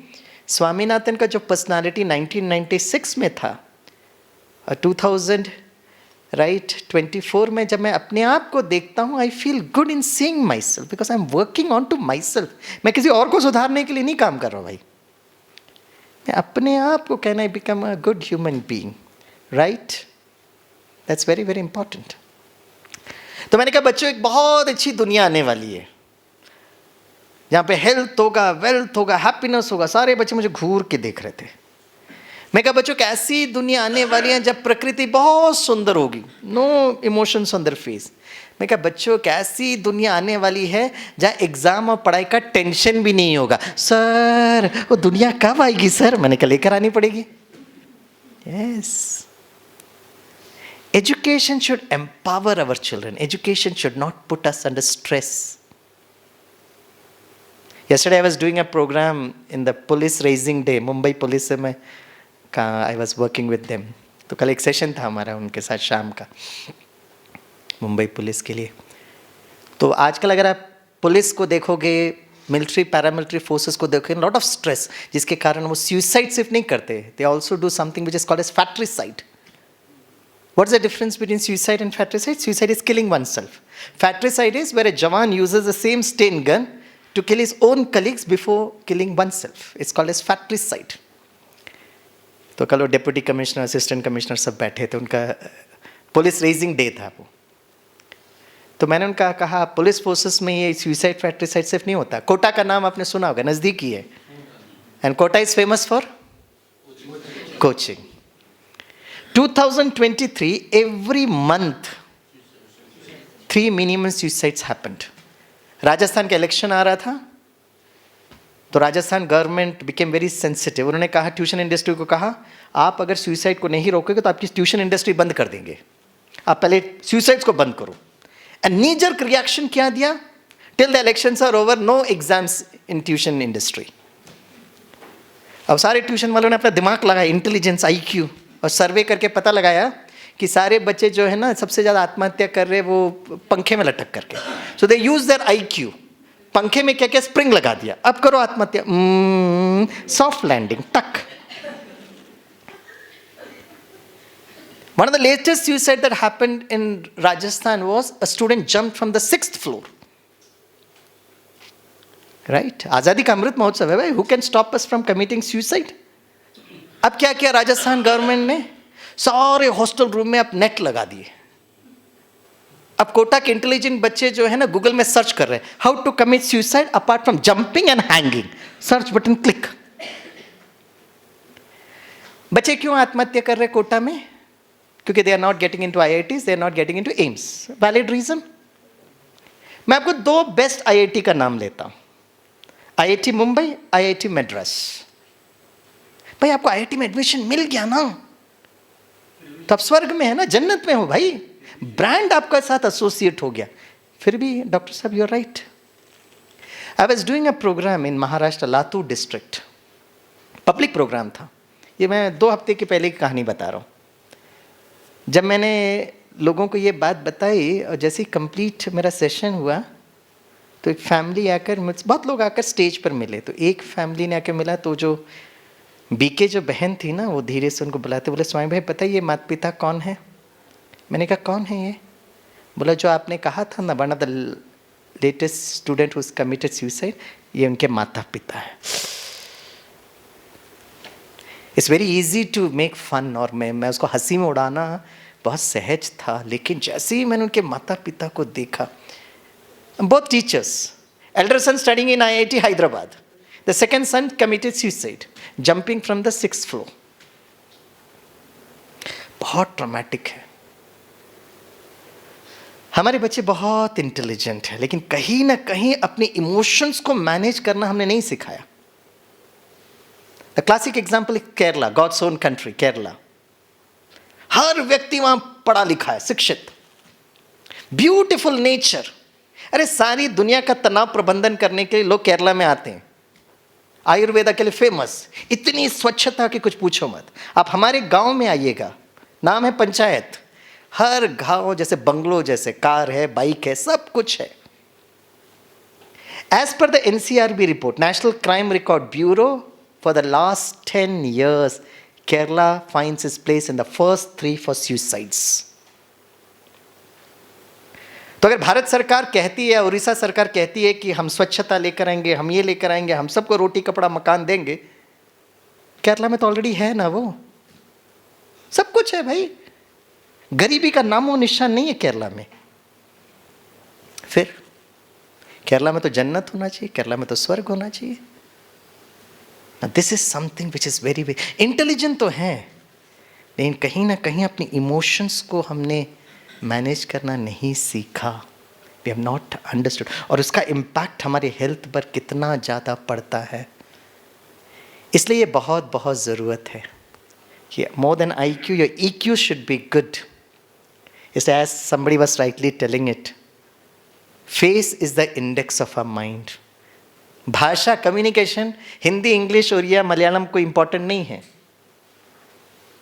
स्वामीनाथन का जो पर्सनालिटी 1996 में था, 2024 में जब मैं अपने आप को देखता हूँ, I feel good in seeing my self, because I am working on to my self. मैं किसी और को सुधारने के लिए नहीं काम कर रहा हूँ भाई, मैं अपने आप को कहना, I become a good human being, right? That's very very important. तो मैंने कहा बच्चों एक बहुत अच्छी दुनिया आने वाली है, जहाँ पे हेल्थ होगा, वेल्थ होगा, हैप्पीनेस होगा। सारे बच्चे मुझे घूर के देख रहे थे। मैं कहा बच्चों कैसी दुनिया आने वाली है जब प्रकृति बहुत सुंदर होगी, no emotions on their face. मैं कहा बच्चों कैसी दुनिया आने वाली है जहाँ एग्जाम और पढ़ाई का टेंशन भी नहीं होगा। सर वो दुनिया कब आएगी सर? मैंने कहा लेकर आनी पड़ेगी। Yes, education should empower our children, education should not put us under stress. Yesterday I was doing a program in the police raising day, Mumbai police से मैं I was working with them। तो कल एक सेशन था हमारा उनके साथ शाम का, मुंबई पुलिस के लिए। तो आजकल अगर आप पुलिस को देखोगे, मिलिट्री पैरामिलिट्री फोर्सेस को देखोगे, लॉट ऑफ स्ट्रेस, जिसके कारण वो सुसाइड सिर्फ नहीं करते, they also do something which is called as fratricide. What's the difference between suicide and fratricide? Suicide is killing oneself. Fratricide is where a jawan uses the same Sten gun to kill his own colleagues before killing oneself. It's called as fratricide. तो कल वो deputy commissioner, assistant commissioner सब बैठे थे, उनका police raising day था वो। तो मैंने उनका कहा पुलिस फोर्सेस में ये सुसाइड फ्रैट्रिसाइड सिर्फ नहीं होता। कोटा का नाम आपने सुना होगा, नज़दीक ही है, and Kota is famous for coaching. 2023 every month 3 minimum suicides happened। Rajasthan का इलेक्शन आ रहा था, तो Rajasthan government became very sensitive. उन्होंने कहा, ट्यूशन इंडस्ट्री को कहा, आप अगर सुसाइड को नहीं रोकोगे तो आपकी ट्यूशन इंडस्ट्री बंद कर देंगे, आप पहले सुसाइड्स को बंद करो। एंड नी जर्क रिएक्शन क्या दिया? Till the elections are over no exams in tuition industry. अब सारे ट्यूशन वालों ने अपना दिमाग लगाया, इंटेलिजेंस, IQ, और सर्वे करके पता लगाया कि सारे बच्चे जो है ना सबसे ज़्यादा आत्महत्या कर रहे वो पंखे में लटक करके। सो दे यूज देयर IQ, पंखे में क्या क्या स्प्रिंग लगा दिया, अब करो आत्महत्या, सॉफ्ट लैंडिंग, टक। One of the latest suicide that happened in Rajasthan was a student jumped from the 6th floor. Right? आज़ादी का अमृत महोत्सव है भाई, who can stop us from committing suicide? अब क्या किया राजस्थान गवर्नमेंट ने? सारे हॉस्टल रूम में अब नेट लगा दिए, अब कोटा के इंटेलिजेंट बच्चे जो है ना गूगल में सर्च कर रहे हैं how to commit suicide apart from jumping and hanging, search button click. बच्चे क्यों आत्महत्या कर रहे हैं कोटा में? क्योंकि they are not getting into IITs, they are not getting into AIIMS. Valid reason. मैं आपको 2 बेस्ट आईआईटी का नाम लेता हूं, आईआईटी मुंबई, आईआईटी मद्रास। भाई आपको आईआईटी में एडमिशन मिल गया ना तो आप स्वर्ग में है ना, जन्नत में हो भाई, ब्रांड आपका साथ एसोसिएट हो गया। फिर भी डॉक्टर साहब you are right. I was doing a program in Maharashtra, Latur district, public program था। ये मैं 2 हफ्ते की पहले की कहानी बता रहा हूँ। जब मैंने लोगों को ये बात बताई और जैसे ही कंप्लीट मेरा सेशन हुआ तो एक फैमिली आकर मुझसे, बहुत लोग आकर स्टेज पर मिले, तो एक फैमिली ने आकर मिला, तो जो बीके जो बहन थी ना वो धीरे से उनको बुलाते, बोले स्वामी भाई पता है ये माता पिता कौन है? मैंने कहा कौन है ये? बोला जो आपने कहा था ना one of the latest student who's committed suicide, ये उनके माता पिता है। It's very easy to make fun, और मैं उसको हंसी में उड़ाना बहुत सहज था, लेकिन जैसे ही मैंने उनके माता पिता को देखा, both teachers, elder son studying in IIT Hyderabad, the second son committed suicide jumping from the 6th floor। बहुत ट्रॉमेटिक है। हमारे बच्चे बहुत इंटेलिजेंट हैं, लेकिन कहीं ना कहीं अपने इमोशंस को मैनेज करना हमने नहीं सिखाया। The classic example Kerala, God's own country Kerala. हर व्यक्ति वहां पढ़ा लिखा है, शिक्षित, ब्यूटीफुल नेचर। अरे सारी दुनिया का तनाव प्रबंधन करने के लिए लोग केरला में आते हैं, आयुर्वेदा के लिए फेमस, इतनी स्वच्छता की कुछ पूछो मत। आप हमारे गांव में आइएगा, नाम है पंचायत, हर गांव जैसे बंगलो जैसे, कार है, बाइक है, सब कुछ है। As per the NCRB report, national crime record bureau, for the last 10 years Kerala finds its place in the first 3 for suicides। तो अगर भारत सरकार कहती है, उड़ीसा सरकार कहती है कि हम स्वच्छता लेकर आएंगे, हम ये लेकर आएंगे, हम सबको रोटी कपड़ा मकान देंगे, केरला में तो ऑलरेडी है ना, वो सब कुछ है भाई। गरीबी का नामो निशान नहीं है केरला में। फिर केरला में तो जन्नत होना चाहिए, केरला में तो स्वर्ग होना चाहिए। This is something which is very very intelligent तो हैं, लेकिन कहीं ना कहीं अपनी इमोशंस को हमने मैनेज करना नहीं सीखा। वी हैव नॉट अंडरस्टूड, और उसका इम्पैक्ट हमारे हेल्थ पर कितना ज़्यादा पड़ता है। इसलिए ये बहुत बहुत ज़रूरत है कि more than IQ, your EQ should be good. इसलिए as somebody was rightly telling it, face is the index of our mind. भाषा, कम्युनिकेशन, हिंदी, इंग्लिश, उड़िया, मलयालम कोई इंपॉर्टेंट नहीं है।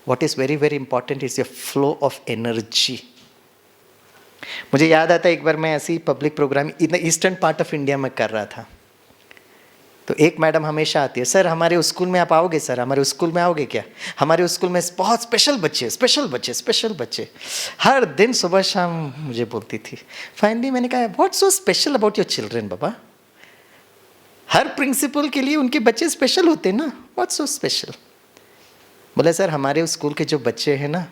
What is very very important is your flow of energy. मुझे याद आता है एक बार मैं ऐसी public programme in the eastern part of India में कर रहा था, तो एक मैडम हमेशा आती है, सर हमारे स्कूल में आप आओगे, सर हमारे स्कूल में आओगे क्या? हमारे स्कूल में बहुत स्पेशल बच्चे, स्पेशल बच्चे, स्पेशल बच्चे, हर दिन सुबह शाम मुझे बोलती थी। फाइनली मैंने कहा what so special about your children baba? हर प्रिंसिपल के लिए उनके बच्चे स्पेशल होते हैं ना, व्हाट सो स्पेशल? बोले सर हमारे स्कूल के जो बच्चे हैं ना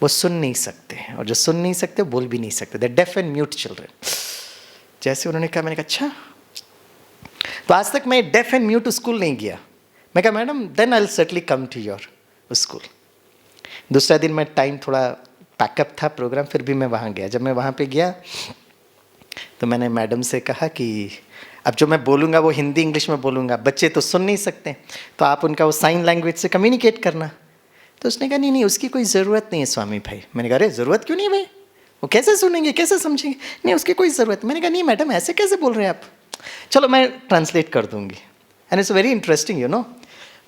वो सुन नहीं सकते हैं, और जो सुन नहीं सकते बोल भी नहीं सकते, दे डेफ एंड म्यूट चिल्ड्रन। जैसे उन्होंने कहा, मैंने कहा अच्छा, तो आज तक मैं डेफ एंड म्यूट स्कूल नहीं गया। मैं कहा madam then I will certainly come to your school. दूसरा दिन मैं टाइम थोड़ा पैकअप था प्रोग्राम, फिर भी मैं वहाँ गया। जब मैं वहाँ पे गया तो मैंने मैडम से कहा कि अब जो मैं बोलूँगा वो हिंदी इंग्लिश में बोलूँगा, बच्चे तो सुन नहीं सकते, तो आप उनका वो साइन लैंग्वेज से कम्युनिकेट करना। तो उसने कहा नहीं उसकी कोई ज़रूरत नहीं है स्वामी भाई। मैंने कहा अरे ज़रूरत क्यों नहीं भाई, वो कैसे सुनेंगे, कैसे समझेंगे? नहीं उसकी कोई ज़रूरत। मैंने कहा नहीं मैडम ऐसे कैसे बोल रहे हैं आप, चलो मैं ट्रांसलेट कर दूँगी। And it's very interesting you know.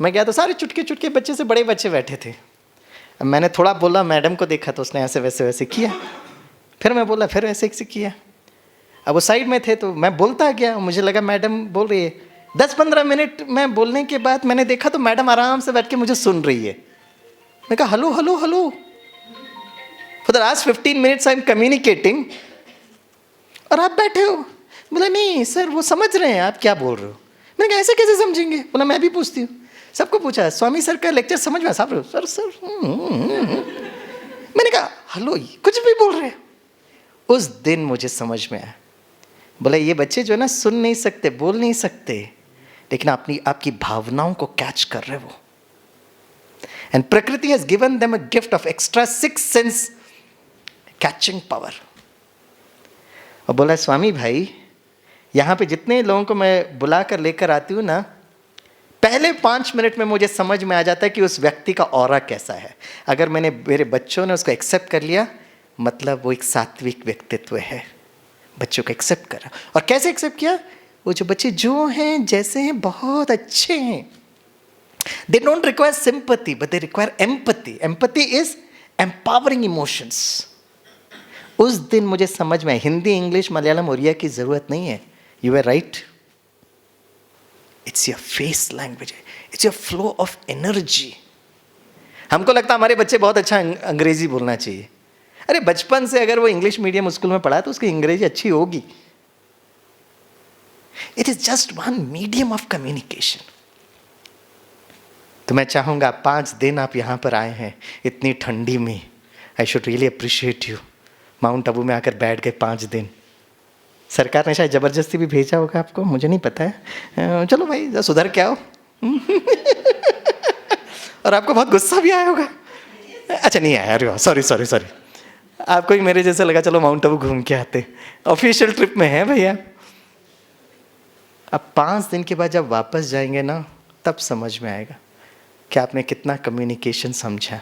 मैं गया तो सारे चुटके चुटके बच्चे से बड़े बच्चे बैठे थे। अब मैंने थोड़ा बोला, मैडम को देखा तो उसने ऐसे वैसे वैसे किया, फिर मैं बोला, फिर ऐसे ऐसे किया। अब वो साइड में थे तो मैं बोलता गया, मुझे लगा मैडम बोल रही है। 10-15 मिनट मैं बोलने के बाद मैंने देखा तो मैडम आराम से बैठ के मुझे सुन रही है। मैं कहा hello hello hello, for the last 15 minutes I am communicating और आप बैठे हो। बोला नहीं सर वो समझ रहे हैं आप क्या बोल रहे हो। मैंने कहा ऐसे कैसे समझेंगे? बोला मैं भी पूछती हूँ, सबको पूछा स्वामी सर का लेक्चर समझ में सर सर। मैंने कहा हेलो कुछ भी बोल रहे हैं। उस दिन मुझे समझ में आया, बोला ये बच्चे जो है ना सुन नहीं सकते, बोल नहीं सकते, लेकिन आपकी भावनाओं को कैच कर रहे वो। एंड प्रकृति has given them a gift of extra 6 sense catching power. और बोला स्वामी भाई, यहाँ पे जितने लोगों को मैं बुला कर लेकर आती हूँ ना, पहले 5 मिनट में मुझे समझ में आ जाता है कि उस व्यक्ति का ऑरा कैसा है। अगर मेरे बच्चों ने उसको एक्सेप्ट कर लिया, मतलब वो एक सात्विक व्यक्तित्व है। बच्चों को एक्सेप्ट करा। और कैसे एक्सेप्ट किया? वो जो बच्चे जो हैं जैसे हैं बहुत अच्छे हैं। They don't require sympathy but they require empathy. Empathy is empowering emotions. उस दिन मुझे समझ में, हिंदी, इंग्लिश, मलयालम, उड़िया की जरूरत नहीं है। You are right, it's your face language, it's your flow of energy. हमको लगता है हमारे बच्चे बहुत अच्छा अंग्रेजी बोलना चाहिए। अरे बचपन से अगर वो इंग्लिश मीडियम स्कूल में पढ़ा तो उसकी अंग्रेजी अच्छी होगी। It is just one medium of communication. तो मैं चाहूंगा 5 दिन आप यहां पर आए हैं इतनी ठंडी में। I should really appreciate you. Mount Abu में आकर बैठ गए 5 दिन। सरकार ने शायद जबरदस्ती भी भेजा होगा आपको, मुझे नहीं पता है। चलो भाई जरा सुधर के आओ। और आपको बहुत गुस्सा भी आया होगा। अच्छा नहीं आया, अरे सॉरी सॉरी सॉरी। आपको ही मेरे जैसा लगा चलो माउंट आबू घूम के आते, ऑफिशियल ट्रिप में है भैया। अब 5 दिन के बाद जब वापस जाएंगे ना, तब समझ में आएगा कि आपने कितना कम्युनिकेशन समझा।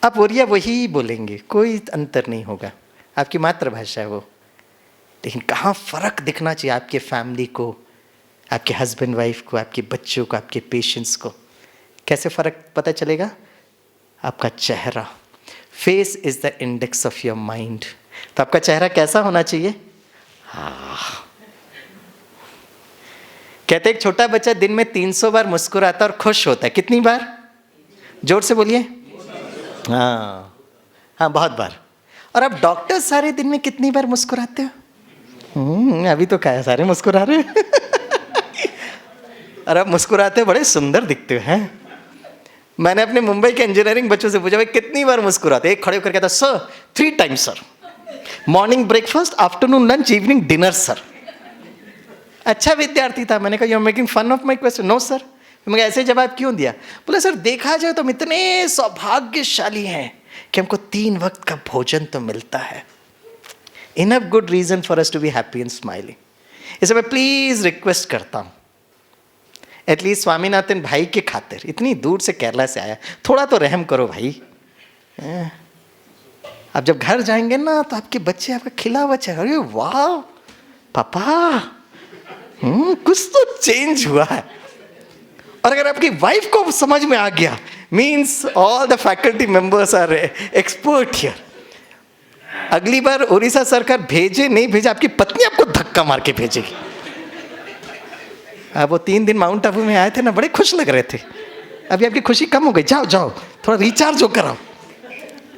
आप ओरिया वही बोलेंगे, कोई अंतर नहीं होगा, आपकी मातृभाषा है वो। लेकिन कहाँ फ़र्क दिखना चाहिए आपके फैमिली को, आपके हस्बैंड वाइफ को, आपके बच्चों को, आपके पेशेंट्स को। कैसे फ़र्क पता चलेगा? आपका चेहरा। Face is the index of your mind. तो आपका चेहरा कैसा होना चाहिए? हाँ। कहते एक छोटा बच्चा दिन में 300 बार मुस्कुराता और खुश होता है। कितनी बार? जोर से बोलिए। हाँ हाँ, बहुत बार। और अब डॉक्टर सारे दिन में कितनी बार मुस्कुराते हो? अभी तो क्या सारे मुस्कुरा रहे हैं। और अब मुस्कुराते बड़े सुंदर दिखते हैं। मैंने अपने मुंबई के इंजीनियरिंग बच्चों से पूछा भाई कितनी बार मुस्कुराते? एक खड़े होकर कहता sir 3 times sir, morning breakfast, afternoon lunch, evening dinner sir. अच्छा विद्यार्थी था। मैंने कहा you are making fun of my question. No sir. मैंने ऐसे जवाब क्यों दिया? बोला सर देखा जाए तो हम इतने सौभाग्यशाली हैं कि हमको 3 वक्त का भोजन तो मिलता है। Enough good reason for us to be happy and smiling. इसे मैं प्लीज रिक्वेस्ट करता हूँ, एटलीस्ट स्वामीनाथन भाई के खातिर, इतनी दूर से केरला से आया, थोड़ा तो रहम करो भाई। अब जब घर जाएंगे ना तो आपके बच्चे आपका खिला हुआ चेहरा, अरे वाह पापा, कुछ तो चेंज हुआ है। और अगर आपकी वाइफ को समझ में आ गया, means all the faculty members are expert here. अगली बार उड़ीसा सरकार भेजे नहीं भेजे, आपकी पत्नी आपको धक्का मार के भेजेगी। अब वो 3 दिन माउंट आबू में आए थे ना, बड़े खुश लग रहे थे। अभी आपकी खुशी कम हो गई, जाओ जाओ थोड़ा रिचार्ज होकर आओ।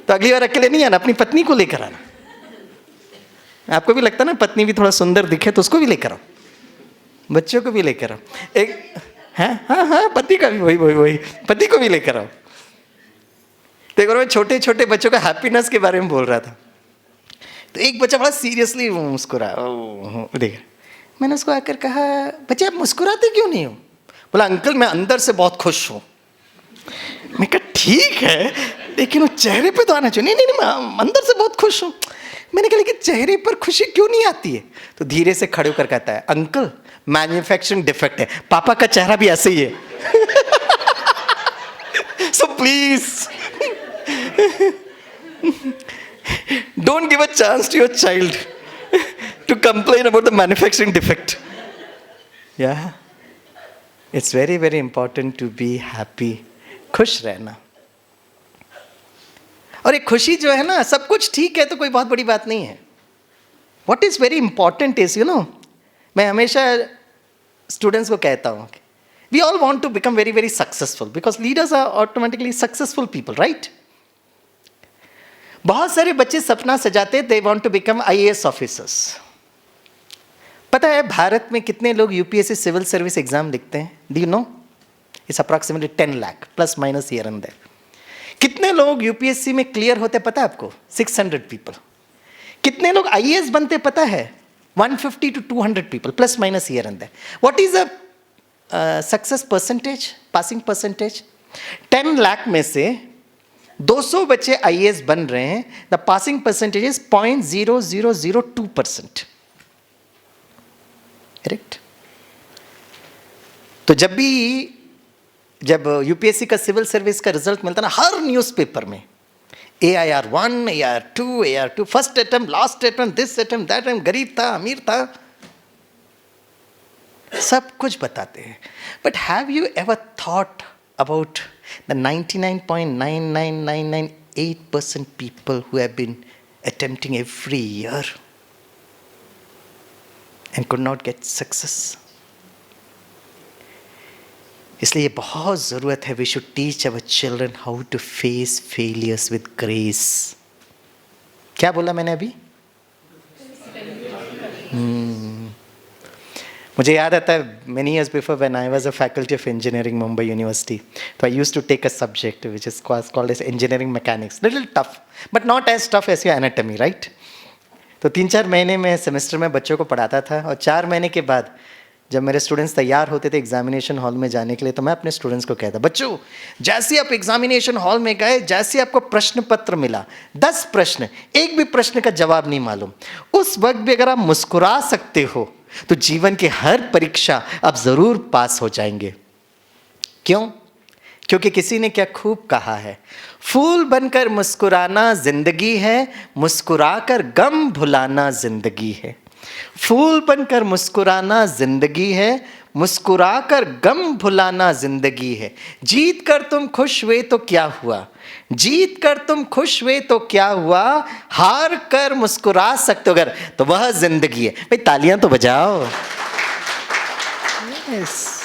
तो अगली बार अकेले नहीं आना, अपनी पत्नी को लेकर आना। आपको भी लगता है ना पत्नी भी थोड़ा सुंदर दिखे तो उसको भी लेकर आओ, बच्चों को भी लेकर आओ। एक हाँ हाँ हाँ, पति का भी वही पति को भी लेकर आओ। तो एक बार मैं छोटे छोटे बच्चों का हैप्पीनेस के बारे में बोल रहा था, तो एक बच्चा बड़ा सीरियसली मुस्कुरा। देख, मैंने उसको आकर कहा बच्चे आप मुस्कुराते क्यों नहीं हो? बोला अंकल मैं अंदर से बहुत खुश हूँ। मैं कहा ठीक है, लेकिन वो चेहरे पे तो आना चाहिए। नहीं नहीं मैं अंदर से बहुत खुश हूँ। मैंने कहा लेकिन चेहरे पर खुशी क्यों नहीं आती है? तो धीरे से खड़े होकर कहता है अंकल मैन्युफैक्चरिंग डिफेक्ट है, पापा का चेहरा भी ऐसे ही है। So please don't give a chance to your child to complain about the manufacturing defect. Yeah, it's very very important to be happy. खुश रहना। और ये खुशी जो है ना, सब कुछ ठीक है तो कोई बहुत बड़ी बात नहीं है। What is very important is, you know, मैं हमेशा स्टूडेंट्स को कहता हूँ we all want to become very very successful because leaders are automatically successful people, right? बहुत सारे बच्चे सपना सजाते they want to become IAS officers. पता है भारत में कितने लोग यूपीएससी सिविल सर्विस एग्जाम लिखते हैं? Do you know? It's approximately 10 lakh plus minus year and there. कितने लोग यूपीएससी में क्लियर होते पता है आपको? 600 पीपल। कितने लोग आईएएस बनते पता है? 150 to 200 people, plus minus here and there. What is a success percentage, passing percentage? 10 lakh में से 200 बच्चे आईएएस बन रहे हैं, the passing percentage is 0.0002%. Correct? तो जब यूपीएससी का सिविल सर्विस का रिजल्ट मिलता ना, हर न्यूज़पेपर में AIR1, AIR2, AIR2, first attempt, last attempt, this attempt, that attempt, गरीब था, अमीर था, सब कुछ बताते हैं. But have you ever thought about the 99.99998% people who have been attempting every year and could not get success? इसलिए ये बहुत ज़रूरत है. We should teach our children how to face failures with grace. क्या बोला मैंने अभी? मुझे याद आता है many years before when I was a faculty of engineering Mumbai University, so I used to take a subject which is called as engineering mechanics. Little tough, but not as tough as your anatomy, right? तो 3-4 महीने में semester में बच्चों को पढ़ाता था, और 4 महीने के बाद जब मेरे स्टूडेंट्स तैयार होते थे एग्जामिनेशन हॉल में जाने के लिए, तो मैं अपने स्टूडेंट्स को कहता, बच्चों जैसे आप एग्जामिनेशन हॉल में गए, जैसे आपको प्रश्न पत्र मिला, 10 प्रश्न, एक भी प्रश्न का जवाब नहीं मालूम, उस वक्त भी अगर आप मुस्कुरा सकते हो तो जीवन की हर परीक्षा आप जरूर पास हो जाएंगे. क्यों? क्योंकि किसी ने क्या खूब कहा है, फूल बनकर मुस्कुराना जिंदगी है, मुस्कुराकर गम भुलाना जिंदगी है. फूल बनकर मुस्कुराना जिंदगी है, मुस्कुराकर गम भुलाना जिंदगी है. जीत कर तुम खुश हुए तो क्या हुआ, जीत कर तुम खुश हुए तो क्या हुआ, हार कर मुस्कुरा सकते हो अगर तो वह जिंदगी है. भाई तालियां तो बजाओ. Yes.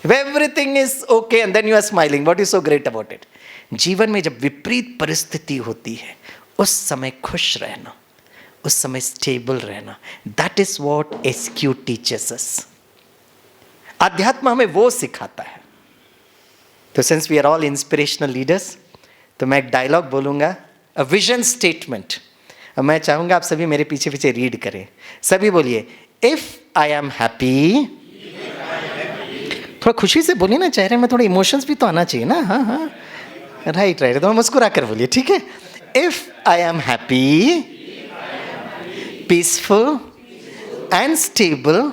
If everything is okay and then you are smiling, what is so great about it? जीवन में जब विपरीत परिस्थिति होती है, उस समय खुश रहना, उस समय स्टेबल रहना, that is what SQ teaches us. अध्यात्म हमें वो सिखाता है. तो since we are all inspirational leaders, तो मैं एक डायलॉग बोलूँगा, अ विजन स्टेटमेंट. मैं चाहूँगा आप सभी मेरे पीछे पीछे रीड करें. सभी बोलिए, इफ आई एम हैप्पी. थोड़ा खुशी से बोलिए ना, चेहरे में थोड़ा इमोशंस भी तो आना चाहिए ना. हाँ हाँ, राइट राइट. तो मुस्कुरा कर बोलिए, ठीक है. If I am happy, peaceful and stable,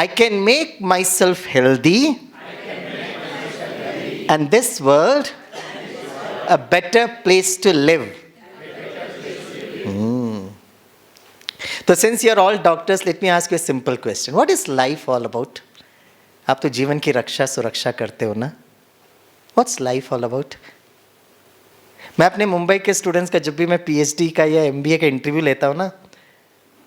I can make myself healthy and this world a better place to live. So since you are all doctors, let me ask you a simple question. What is life all about? आप तो जीवन की रक्षा सुरक्षा करते हो ना. What's life all about? मैं अपने मुंबई के स्टूडेंट्स का जब भी मैं PhD का या MBA का इंटरव्यू लेता हूँ ना,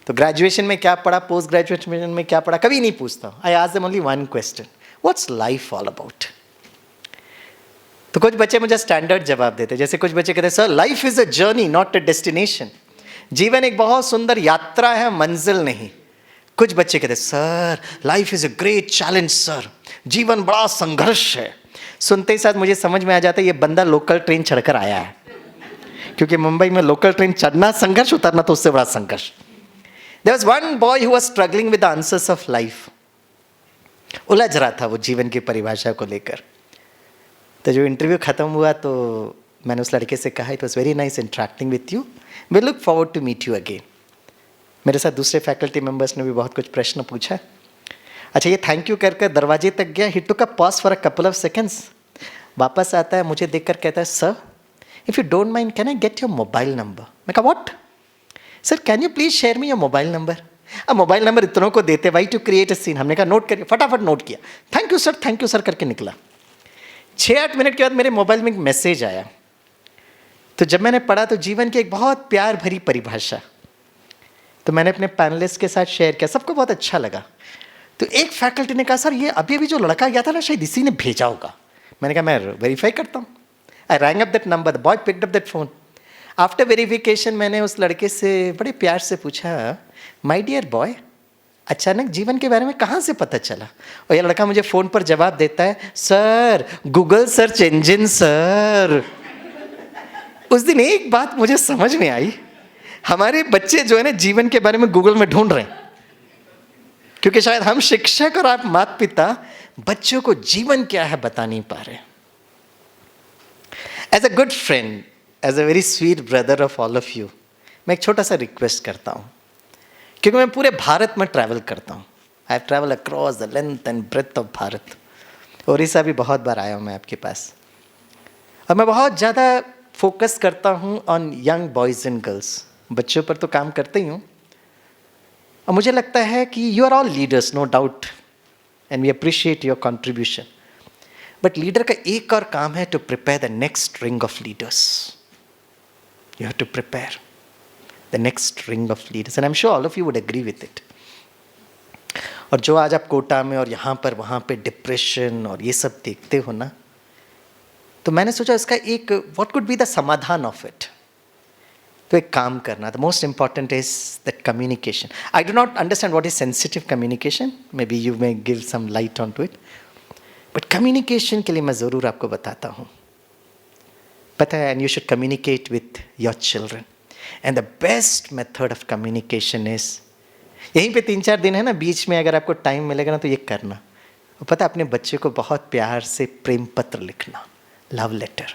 तो ग्रेजुएशन में क्या पढ़ा, पोस्ट ग्रेजुएशन में क्या पढ़ा, कभी नहीं पूछता हूँ. I ask them only one question, what's life all about. तो कुछ बच्चे मुझे स्टैंडर्ड जवाब देते, जैसे कुछ बच्चे कहते हैं, sir life is a journey not a destination. जीवन एक बहुत सुंदर यात्रा है, मंजिल नहीं. कुछ बच्चे कहते हैं, sir life is a great challenge sir, जीवन बड़ा संघर्ष है. सुनते ही साथ मुझे समझ में आ जाता है ये बंदा लोकल ट्रेन चढ़कर आया है, क्योंकि मुंबई में लोकल ट्रेन चढ़ना संघर्ष, उतरना तो उससे बड़ा संघर्ष. There was one boy who was struggling with the answers of life. उलझ रहा था वो जीवन की परिभाषा को लेकर. तो जो इंटरव्यू ख़त्म हुआ तो मैंने उस लड़के से कहा, it was very nice interacting with you, we look forward to meet you again. मेरे साथ दूसरे फैकल्टी मेम्बर्स ने भी बहुत कुछ प्रश्न पूछा. अच्छा, ये थैंक यू कर दरवाजे तक गया. He took a pause for a couple of seconds. वापस आता है, मुझे देख कर कहता है, sir if you don't mind can I get your mobile number. मैं कहा what. Sir can you please share me your mobile number. अब मोबाइल नंबर इतनों को देते भाई टू क्रिएट अ सीन. हमने कहा नोट करिए, फटाफट नोट किया. थैंक यू सर करके निकला. 6-8 मिनट के बाद मेरे मोबाइल में एक मैसेज आया. तो जब मैंने पढ़ा तो जीवन की एक बहुत प्यार भरी परिभाषा, तो मैंने अपने पैनलिस्ट के साथ शेयर किया. सबको बहुत अच्छा लगा. तो एक फैकल्टी ने कहा, सर ये अभी अभी जो लड़का गया था ना, शायद इसी ने भेजा होगा. मैंने कहा मैं वेरीफाई करता हूँ. I rang up that number, the boy picked up that phone. After verification मैंने उस लड़के से बड़े प्यार से पूछा, माय डियर बॉय, अचानक जीवन के बारे में कहाँ से पता चला. और ये लड़का मुझे फ़ोन पर जवाब देता है, sir Google search engine sir. उस दिन एक बात मुझे समझ में आई, हमारे बच्चे जो है ना जीवन के बारे में गूगल में ढूंढ रहे हैं, क्योंकि शायद हम शिक्षक और आप माता पिता बच्चों को जीवन क्या है बता नहीं पा रहे। As a good friend, as a very sweet brother of all of you, मैं एक छोटा सा रिक्वेस्ट करता हूँ, क्योंकि मैं पूरे भारत में ट्रैवल करता हूँ। I have travel across the length and breath of Bharat. Orissa भी बहुत बार आया हूँ मैं आपके पास, और मैं बहुत ज़्यादा फोकस करता हूँ on young boys and girls. बच्चों पर तो काम करते ही हूँ, और मुझे लगता है कि you are all leaders, no doubt, and we appreciate your contribution. But leader का एक और काम है to prepare the next ring of leaders. You have to prepare the next ring of leaders, and I am sure all of you would agree with it. और जो आज आप कोटा में और यहाँ पर वहाँ पे डिप्रेशन और ये सब देखते हो ना, तो मैंने सोचा इसका एक what could be the samadhan of it. तो एक काम करना, the most important is that communication. I do not understand what is sensitive communication, may be you may give some light on to it, but communication के लिए मैं ज़रूर आपको बताता हूँ। पता है, and you should communicate with your children, and the best method of communication is, यहीं पे 3-4 दिन है ना बीच में, अगर आपको टाइम मिलेगा ना तो ये करना। और पता है, अपने बच्चे को बहुत प्यार से प्रेम पत्र लिखना, लव लेटर।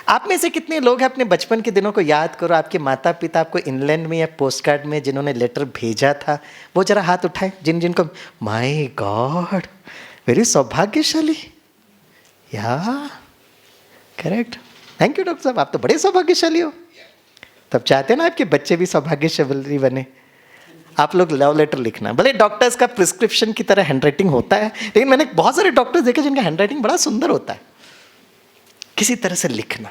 आप में से कितने लोग हैं अपने बचपन के दिनों को याद करो, आपके माता पिता आपको इंग्लैंड में या पोस्ट कार्ड में जिन्होंने लेटर भेजा था, वो जरा हाथ उठाए जिनको, माय गॉड वेरी सौभाग्यशाली, या करेक्ट, थैंक यू डॉक्टर साहब, आप तो बड़े सौभाग्यशाली हो। तब चाहते हैं ना आपके बच्चे भी सौभाग्यशाली बने। आप लोग लव लेटर लिखना, भले डॉक्टर्स का प्रिस्क्रिप्शन की तरह हैंडराइटिंग होता है, लेकिन मैंने बहुत सारे डॉक्टर्स देखे जिनका हैंडराइटिंग बड़ा सुंदर होता है। किसी तरह से लिखना।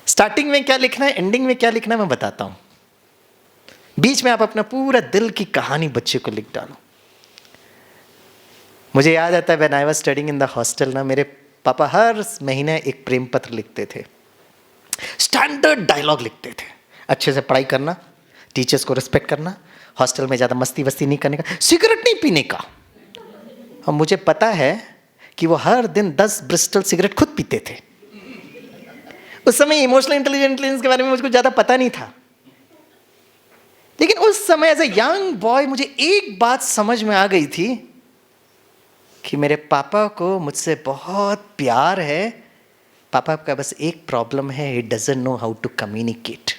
स्टार्टिंग में क्या लिखना है, एंडिंग में क्या लिखना है, मैं बताता हूं। बीच में आप अपना पूरा दिल की कहानी बच्चे को लिख डालो। मुझे याद आता है when I was studying in the hostel ना, मेरे पापा हर महीने एक प्रेम पत्र लिखते थे, स्टैंडर्ड डायलॉग लिखते थे, अच्छे से पढ़ाई करना, टीचर्स को रिस्पेक्ट करना, हॉस्टल में ज़्यादा मस्ती वस्ती नहीं करने का, सिगरेट नहीं पीने का। और मुझे पता है कि वो हर दिन 10 ब्रिस्टल सिगरेट खुद पीते थे। उस समय इमोशनल इंटेलिजेंस के बारे में मुझको ज़्यादा पता नहीं था, लेकिन उस समय एज ए यंग बॉय मुझे एक बात समझ में आ गई थी कि मेरे पापा को मुझसे बहुत प्यार है। पापा का बस एक प्रॉब्लम है, he doesn't know how to communicate.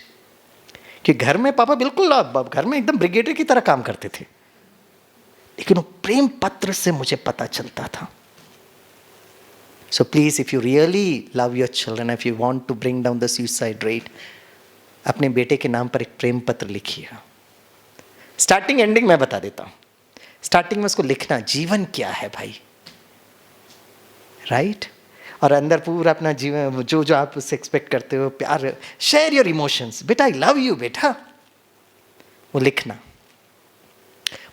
कि घर में पापा बिल्कुल घर में एकदम ब्रिगेडियर की तरह काम करते थे, लेकिन वो प्रेम पत्र से मुझे पता चलता था। So please, if you really love your children, if you want to bring down the suicide rate, अपने बेटे के नाम पर एक प्रेम पत्र लिखिए। स्टार्टिंग एंडिंग मैं बता देता हूं। स्टार्टिंग में उसको लिखना, जीवन क्या है भाई, राइट? और अंदर पूरा अपना जीवन जो जो आप उससे एक्सपेक्ट करते हो, प्यार, शेयर योर इमोशंस, बेटा आई लव यू बेटा, वो लिखना,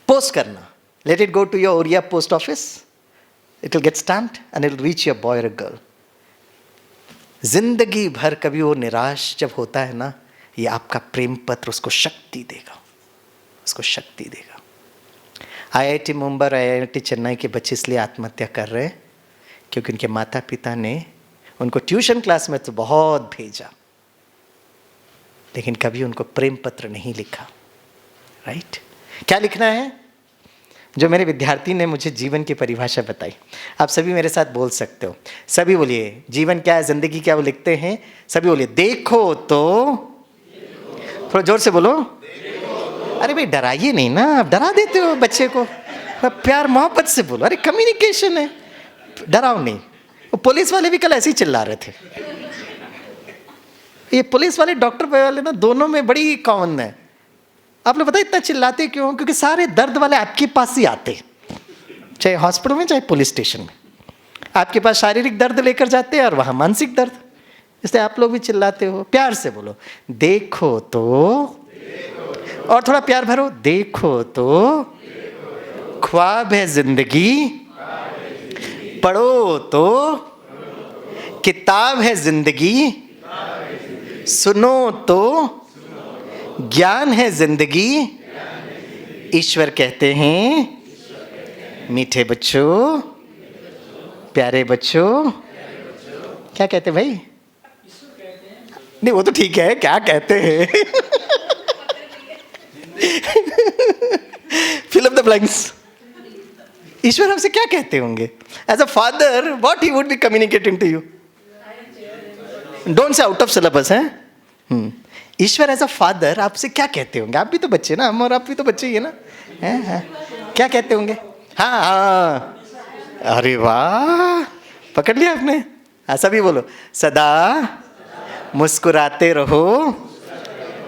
पोस्ट करना, let it go to your Oriya post office, it will get stamped and it will reach your boy और गर्ल। जिंदगी भर कभी वो निराश जब होता है ना, ये आपका प्रेम पत्र उसको शक्ति देगा, उसको शक्ति देगा। IIT मुंबई, IIT चेन्नई के बच्चे इसलिए आत्महत्या कर रहे हैं क्योंकि उनके माता पिता ने उनको ट्यूशन क्लास में तो बहुत भेजा, लेकिन कभी उनको प्रेम पत्र नहीं लिखा, राइट? क्या लिखना है? जो मेरे विद्यार्थी ने मुझे जीवन की परिभाषा बताई, आप सभी मेरे साथ बोल सकते हो। सभी बोलिए, जीवन क्या है, जिंदगी क्या, वो लिखते हैं। सभी बोलिए, देखो तो, थोड़ा जोर से बोलो। अरे भाई डराइए नहीं ना, आप डरा देते हो बच्चे को, प्यार मोहब्बत से बोलो। अरे कम्युनिकेशन है, डराओ नहीं। वो पुलिस वाले भी कल ऐसे ही चिल्ला रहे थे। ये पुलिस वाले डॉक्टर वाले ना, दोनों में बड़ी कॉमन है। आप लोग पता है इतना चिल्लाते क्यों? क्योंकि सारे दर्द वाले आपके पास ही आते, चाहे हॉस्पिटल में चाहे पुलिस स्टेशन में। आपके पास शारीरिक दर्द लेकर जाते हैं और वहां मानसिक दर्द, इसलिए आप लोग भी चिल्लाते हो। प्यार से बोलो, देखो तो, और थोड़ा प्यार भरो, देखो तो, ख्वाब है जिंदगी, पढ़ो तो, किताब है जिंदगी, सुनो तो, ज्ञान है जिंदगी, ईश्वर कहते हैं मीठे बच्चों, प्यारे बच्चों। क्या कहते भाई? नहीं वो तो ठीक है, क्या कहते हैं? Fill up the blanks. ईश्वर हमसे क्या कहते होंगे? As a father what he would be communicating to you? Don't say out of syllabus है। ईश्वर एज अ फादर आपसे क्या कहते होंगे? आप भी तो बच्चे ना, हम और आप भी तो बच्चे ही है ना, हैं? क्या कहते होंगे? हाँ हाँ, अरे वाह, पकड़ लिया आपने। हाँ सभी बोलो, सदा मुस्कुराते रहो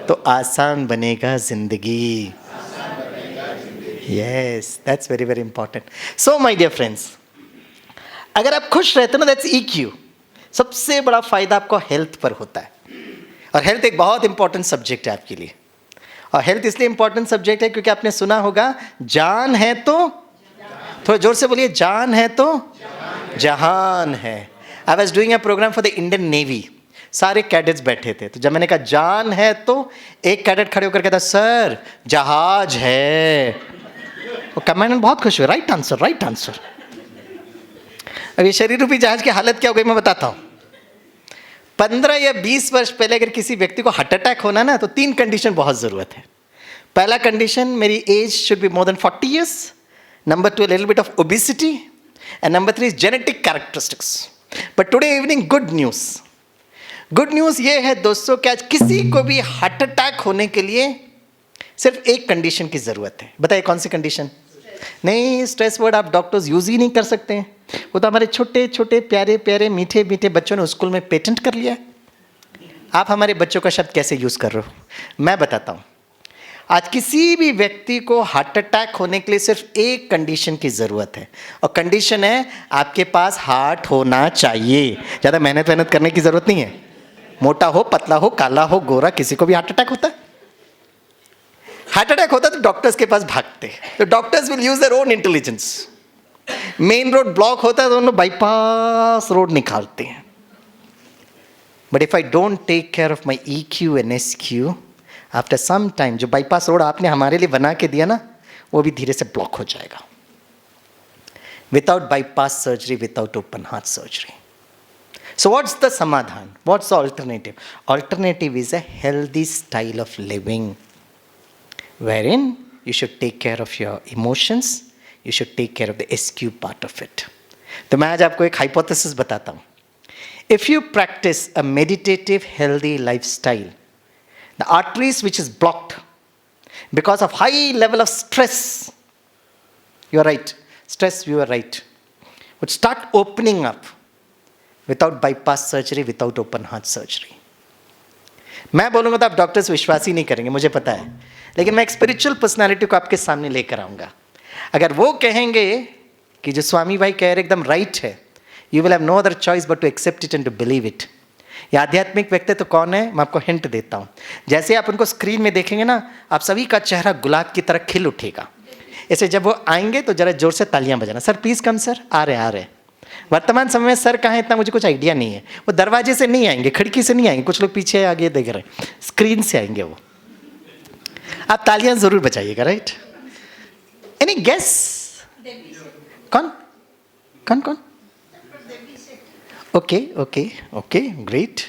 तो आसान बनेगा जिंदगी। Yes, that's very very important. So my dear friends, अगर आप खुश रहते हो ना, दैट्स EQ। सबसे बड़ा फायदा आपको हेल्थ पर होता है, और हेल्थ एक बहुत इंपॉर्टेंट सब्जेक्ट है आपके लिए। और हेल्थ इसलिए इंपॉर्टेंट सब्जेक्ट है क्योंकि आपने सुना होगा, जान है तो, थोड़ा जोर से बोलिए, जान है तो जहान है। I was doing a program for the Indian navy, सारे कैडेट्स बैठे थे, तो जब मैंने कहा जान है तो, एक कैडेट खड़े होकर कहता सर जहाज है। वो कमांडेंट बहुत खुश हुए, राइट आंसर, राइट आंसर। अब ये शरीर रूपी जहाज की हालत क्या हो गई मैं बताता हूँ। 15 या 20 वर्ष पहले अगर किसी व्यक्ति को हार्ट अटैक होना ना, तो 3 कंडीशन बहुत ज़रूरत है। पहला कंडीशन, मेरी age should be more than 40 years. Number 2, a little bit of obesity. And number 3 is genetic characteristics. But today evening, good news. Good news ये है दोस्तों कि आज किसी को भी हार्ट अटैक होने के लिए सिर्फ एक कंडीशन की ज़रूरत है। बताइए कौन सी कंडीशन? नहीं, स्ट्रेस वर्ड आप डॉक्टर्स यूज़ ही नहीं कर सकते हैं, वो तो हमारे छोटे छोटे प्यारे प्यारे मीठे मीठे बच्चों ने स्कूल में पेटेंट कर लिया। आप हमारे बच्चों का शब्द कैसे यूज़ कर रहे हो, मैं बताता हूँ। आज किसी भी व्यक्ति को हार्ट अटैक होने के लिए सिर्फ एक कंडीशन की ज़रूरत है, और कंडीशन है आपके पास हार्ट होना चाहिए। ज़्यादा मेहनत करने की ज़रूरत नहीं है। मोटा हो, पतला हो, काला हो, गोरा, किसी को भी हार्ट अटैक होता है। हार्ट अटैक होता है तो डॉक्टर्स के पास भागते हैं, तो doctors will use their own intelligence. Main road block होता है तो उन्होंने बाईपास रोड निकालते हैं। But if I don't take care of my EQ and SQ, after some time जो बाईपास रोड आपने हमारे लिए बना के दिया ना, वो भी धीरे से ब्लॉक हो जाएगा। Without bypass surgery, without open heart surgery. So what's the samadhan? What's the alternative? Alternative is a healthy style of living, wherein you should take care of your emotions, you should take care of the SQ part of it. तो मैं आज आपको एक hypothesis बताता हूँ. If you practice a meditative, healthy lifestyle, the arteries which is blocked because of high level of stress, you are right, stress, you are right, would start opening up. Without bypass surgery, without open heart surgery. मैं बोलूँगा तो आप doctors विश्वास ही नहीं करेंगे, मुझे पता है, लेकिन मैं एक स्पिरिचुअल पर्सनालिटी को आपके सामने लेकर आऊँगा। अगर वो कहेंगे कि जो स्वामी भाई कह रहे एकदम राइट है, you will have no other choice but to accept it and to believe it. ये आध्यात्मिक व्यक्ति तो कौन है, मैं आपको हिंट देता हूँ। जैसे आप उनको स्क्रीन में देखेंगे ना, आप सभी का चेहरा गुलाब की तरह खिल उठेगा। ऐसे जब वो आएंगे तो जरा जोर से तालियां बजाना। सर प्लीज़ कम सर, आ रहे। वर्तमान समय में सर कहाँ है इतना मुझे कुछ आइडिया नहीं है। वो दरवाजे से नहीं आएंगे, खिड़की से नहीं आएंगे, कुछ लोग पीछे आगे देख रहे हैं, स्क्रीन से आएंगे वो। आप तालियां जरूर बजाइएगा, राइट? Any guess? कौन कौन कौन? ओके, ग्रेट,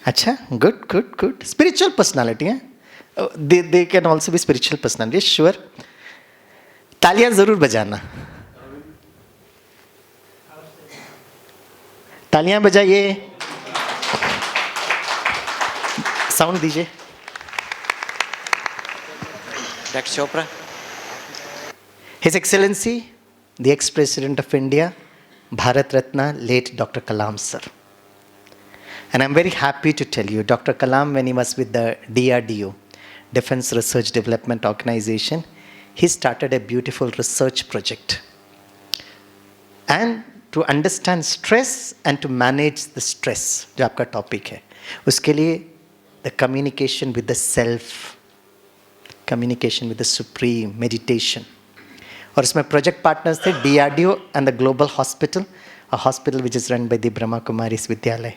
अच्छा, गुड। स्पिरिचुअल पर्सनालिटी है, they can also be spiritual personality, sure. तालियां जरूर बजाना, तालियां बजाइए, साउंड दीजिए। Doctor Chopra, his excellency the ex president of India, Bharat Ratna late doctor Kalam sir. And I'm very happy to tell you, Dr. Kalam, when he was with the DRDO, Defense Research Development Organization, he started a beautiful research project. And to understand stress and to manage the stress, जो आपका topic है, उसके लिए the communication with the self, communication with the supreme, meditation. और इसमें project partners थे DRDO and the Global Hospital, a hospital which is run by the Brahma Kumaris Vidyalaya.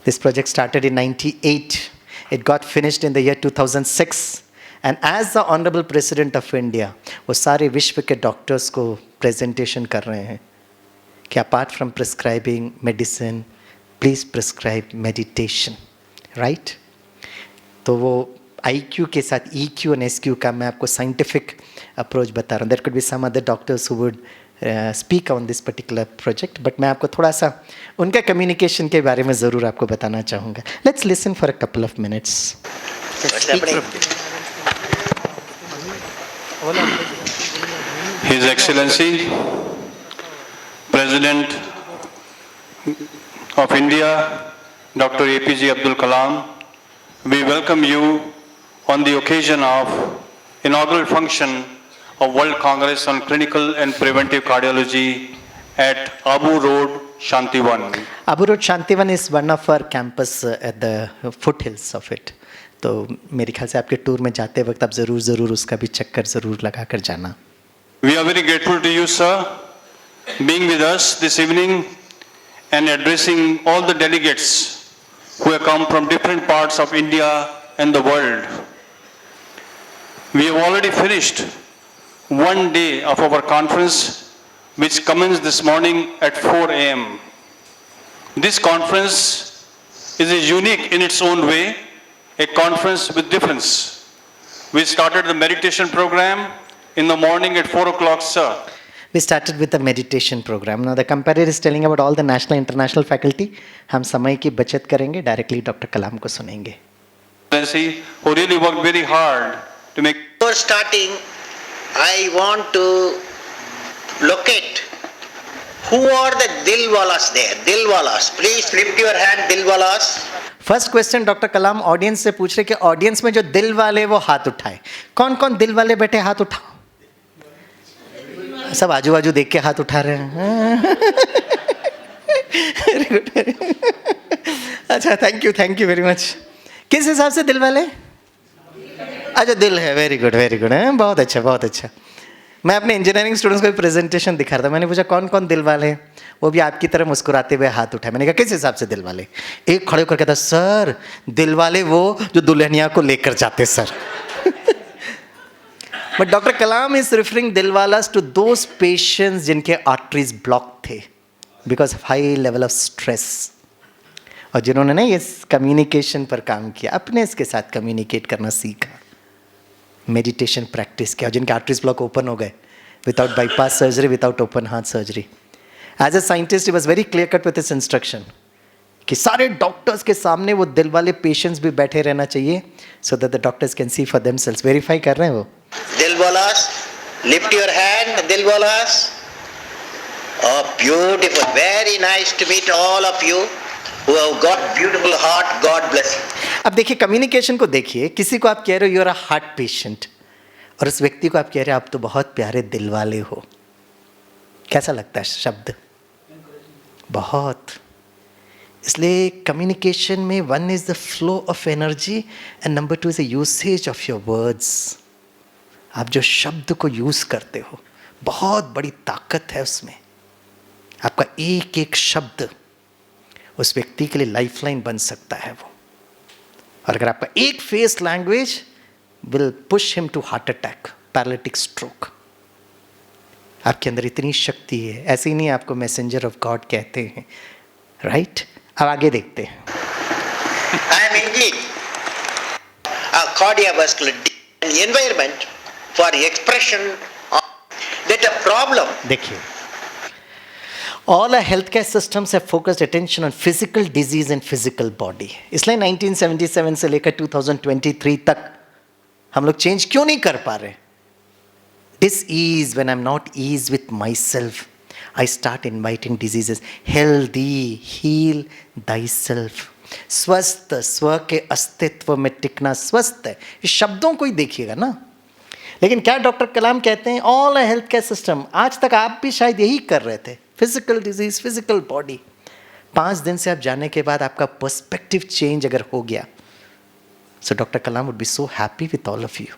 This project started in 98. It got finished in the year 2006. And as the Honorable President of India, वो सारे विश्व के doctors को presentation कर रहे हैं कि apart from prescribing medicine, please prescribe meditation, right? तो वो IQ के साथ EQ और SQ का मैं आपको साइंटिफिक अप्रोच बता रहा हूँ. There could be some other doctors who would speak on this particular project, but मैं आपको थोड़ा सा उनका कम्युनिकेशन के बारे में ज़रूर आपको बताना चाहूँगा. Let's listen for a couple of minutes. His Excellency, President of India, Dr. APJ Abdul Kalam, we welcome you on the occasion of inaugural function of World Congress on Clinical and Preventive Cardiology at Abu Road, Shantivan. Abu Road Shantivan is one of our campus at the foothills of it. तो मेरे ख्याल से आपके tour में जाते वक्त आप ज़रूर उसका भी चक्कर ज़रूर लगा कर जाना. We are very grateful to you, sir, being with us this evening and addressing all the delegates who have come from different parts of India and the world. We have already finished one day of our conference, which commenced this morning at 4 a.m. This conference is unique in its own way, a conference with difference. We started the meditation program in the morning at 4 o'clock, sir. We started with a meditation program. Now the comparator is telling about all the national international faculty. हम समय की बचत करेंगे, directly doctor कलाम को सुनेंगे. Who really worked very hard to make. Before starting, I want to locate who are the Dilwalas there. Dilwalas, please lift your hand, Dilwalas. First question doctor Kalam audience से पूछ रहे कि audience में जो दिल वाले वो हाथ उठाए. कौन कौन दिल वाले बैठे हाथ उठाओ. सब आजू बाजू देख के हाथ उठा रहे हैं. Very good. अच्छा, थैंक यू वेरी मच. किस हिसाब से दिल वाले? अच्छा, दिल है. वेरी गुड है. बहुत अच्छा. मैं अपने इंजीनियरिंग स्टूडेंट्स को भी प्रेजेंटेशन दिखा रहा था. मैंने पूछा कौन कौन दिल वाले हैं. वो भी आपकी तरह मुस्कुराते हुए हाथ उठाए. मैंने कहा किस हिसाब से दिल वाले? एक खड़े होकर कहता सर दिल वाले वो जो दुल्हनिया को लेकर जाते sir. But doctor Kalam is referring दिलवालास टू दोज पेशेंट्स जिनके आर्टरीज ब्लॉक थे because of high level of stress, और जिन्होंने ना ये कम्युनिकेशन पर काम किया, अपने इसके साथ कम्युनिकेट करना सीखा, मेडिटेशन प्रैक्टिस किया, जिनके आर्टरीज ब्लॉक ओपन हो गए without bypass surgery, without open heart surgery. As a scientist he was very clear cut with his instruction कि सारे डॉक्टर्स के सामने वो दिल वाले पेशेंट्स भी बैठे रहना चाहिए so that the doctors can see for themselves. Verify कर रहे हैं वो. Dilwalas, lift your hand, Dilwalas. Oh, beautiful. Very nice to meet all of you who have got beautiful heart. God bless you. अब देखिए communication को देखिए. किसी को आप कह रहे हो you are a heart patient, और उस व्यक्ति को आप कह रहे हो आप तो बहुत प्यारे दिल वाले हो. कैसा लगता है शब्द? बहुत. इसलिए कम्युनिकेशन में one is the flow of energy and number two is the usage of your words. आप जो शब्द को यूज करते हो बहुत बड़ी ताकत है उसमें. आपका एक एक शब्द उस व्यक्ति के लिए लाइफलाइन बन सकता है वो. और अगर आपका एक face language will push him to heart attack, paralytic stroke. आपके अंदर इतनी शक्ति है. ऐसे ही नहीं आपको मैसेंजर ऑफ गॉड कहते हैं, राइट? अब आगे देखते हैं. I am indeed a cardiovascular environment for expression of that a problem. देखिए, all our healthcare systems have focused attention on physical disease and physical body. इसलिए 1977 से लेकर 2023 तक हम लोग चेंज क्यों नहीं कर पा रहे? Dis-ease when I'm not ease with myself, I start inviting diseases. Healthy, heal thyself. स्वस्थ, स्व के अस्तित्व में टिकना. स्वस्थ है, इस शब्दों को ही देखिएगा ना. लेकिन क्या डॉक्टर कलाम कहते हैं? ऑल अ हेल्थ केयर सिस्टम. आज तक आप भी शायद यही कर रहे थे. Physical disease, physical body. 5 दिन से आप जाने के बाद आपका पर्सपेक्टिव चेंज अगर हो गया, so doctor Kalam would be so happy with all of you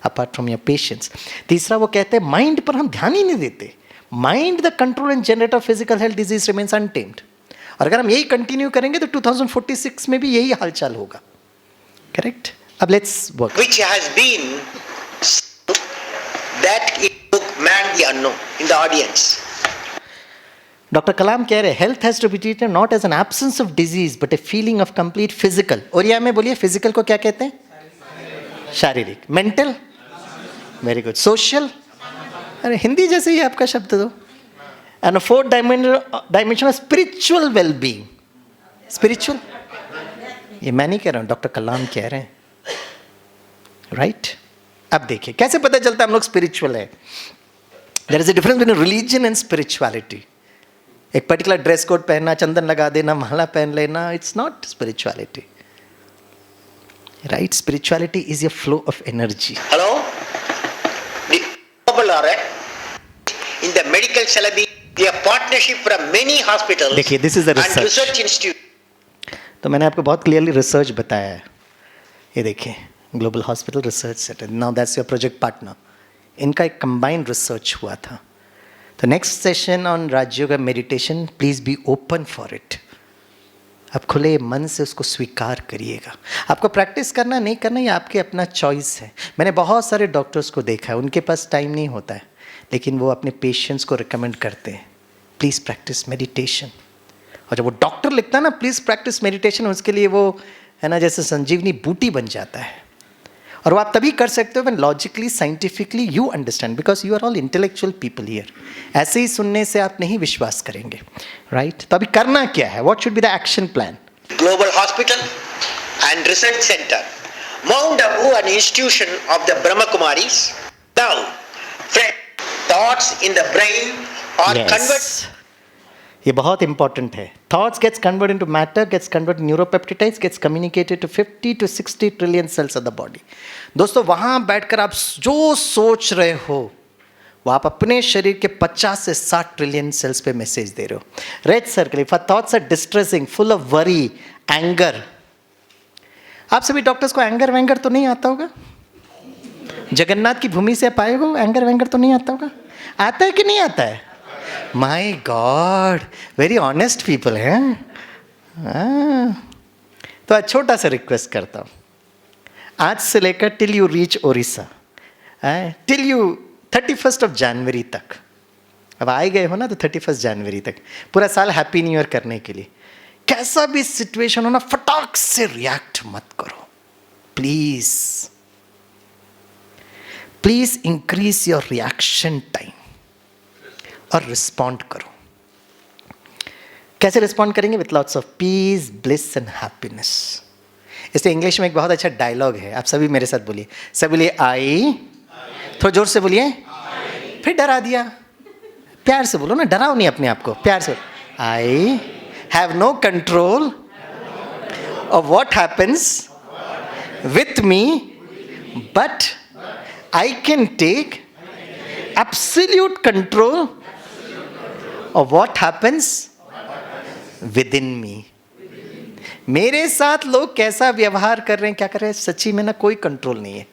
apart from your patients. तीसरा वो कहते हैं माइंड पर हम ध्यान ही नहीं देते. Mind the control and generator off physical health disease remains untamed. और अगर हम यही कंटिन्यू करेंगे तो 2046 में भी यही हालचाल होगा. करेक्ट? अब let's work. Which has been that it took man the unknown in the audience. Doctor Kalam कह रहे हैं health has to be treated not as an absence of disease but a feeling of complete physical. Oriya में बोलिए physical को क्या कहते हैं? शारीरिक। मेंटल? Very good. सोशल? अरे हिंदी जैसे ही आपका शब्द दो। And fourth dimension spiritual wellbeing. Spiritual, ये मैं नहीं कह रहा हूं, डॉक्टर कलाम कह रहे हैं, राइट? अब देखिए कैसे पता चलता है हम लोग स्पिरिचुअल है। There is a difference between religion and spirituality. एक पर्टिकुलर ड्रेस कोड पहनना, चंदन लगा देना, माला पहन लेना, it's not spirituality, right? Spirituality is a flow of energy. Hello? The people are in the medical syllabi, we have partnership from many hospitals देखिए, this is the and research. research institute. तो मैंने आपको बहुत clearly research बताया है। ये देखिए, global hospital research centre, now that's your project partner. इनका एक कंबाइंड रिसर्च हुआ था। तो next session on Rajyoga meditation, please be open for it. आप खुले मन से उसको स्वीकार करिएगा। आपको प्रैक्टिस करना नहीं करना ये आपके अपना चॉइस है। मैंने बहुत सारे डॉक्टर्स को देखा है, उनके पास टाइम नहीं होता है, लेकिन वो अपने पेशेंट्स को रिकमेंड करते हैं प्लीज़ प्रैक्टिस मेडिटेशन। और जब वो डॉक्टर लिखता है ना प्लीज़ प्रैक्टिस मेडिटेशन, उसके लिए वो है ना जैसे संजीवनी बूटी बन जाता है। और वो आप तभी कर सकते हो when logically scientifically you understand, because you are all intellectual people here. ऐसे ही सुनने से आप नहीं विश्वास करेंगे, राइट? तो अभी करना क्या है? What should be the action plan? Global Hospital and Research Center, Mount Abu, an institution of the Brahma Kumaris. Now, thoughts in the brain are converted. ये बहुत इंपॉर्टेंट है। Thoughts gets convert into matter, gets convert neuropeptides, gets communicated to 50 to 60 trillion cells of the body. दोस्तों वहाँ बैठकर आप जो सोच रहे हो वो आप अपने शरीर के 50 से 60 ट्रिलियन सेल्स पे मैसेज दे रहे हो। Red circle, if thoughts are distressing, full of worry, anger. आप सभी डॉक्टर्स को एंगर वैंगर तो नहीं आता होगा? जगन्नाथ की भूमि से आप आए हो, एंगर वैंगर तो नहीं आता होगा? आता है कि नहीं आता है? माई गॉड, वेरी ऑनेस्ट पीपल हैं। तो आज छोटा सा रिक्वेस्ट करता हूँ, आज से लेकर till you reach Odisha, till you 31 of January तक, अब आए गए हो ना, तो 31 जनवरी तक पूरा साल हैप्पी न्यू ईयर करने के लिए कैसा भी सिचुएशन हो ना, फटाक से रिएक्ट मत करो please. Please increase your reaction time और रिस्पॉन्ड करो। कैसे रिस्पॉन्ड करेंगे? With lots of peace, bliss and happiness. इसलिए इंग्लिश में एक बहुत अच्छा डायलॉग है, आप सभी मेरे साथ बोलिए। सब बोलिए आई, थोड़ा जोर से बोलिए। फिर डरा दिया, प्यार से बोलो ना, डराओ नहीं अपने आप को, प्यार से। I have no control of what happens with me, but I can take absolute control of what happens within me। मेरे साथ लोग कैसा व्यवहार कर रहे हैं, क्या कर रहे हैं, सच्ची में ना कोई कंट्रोल नहीं है,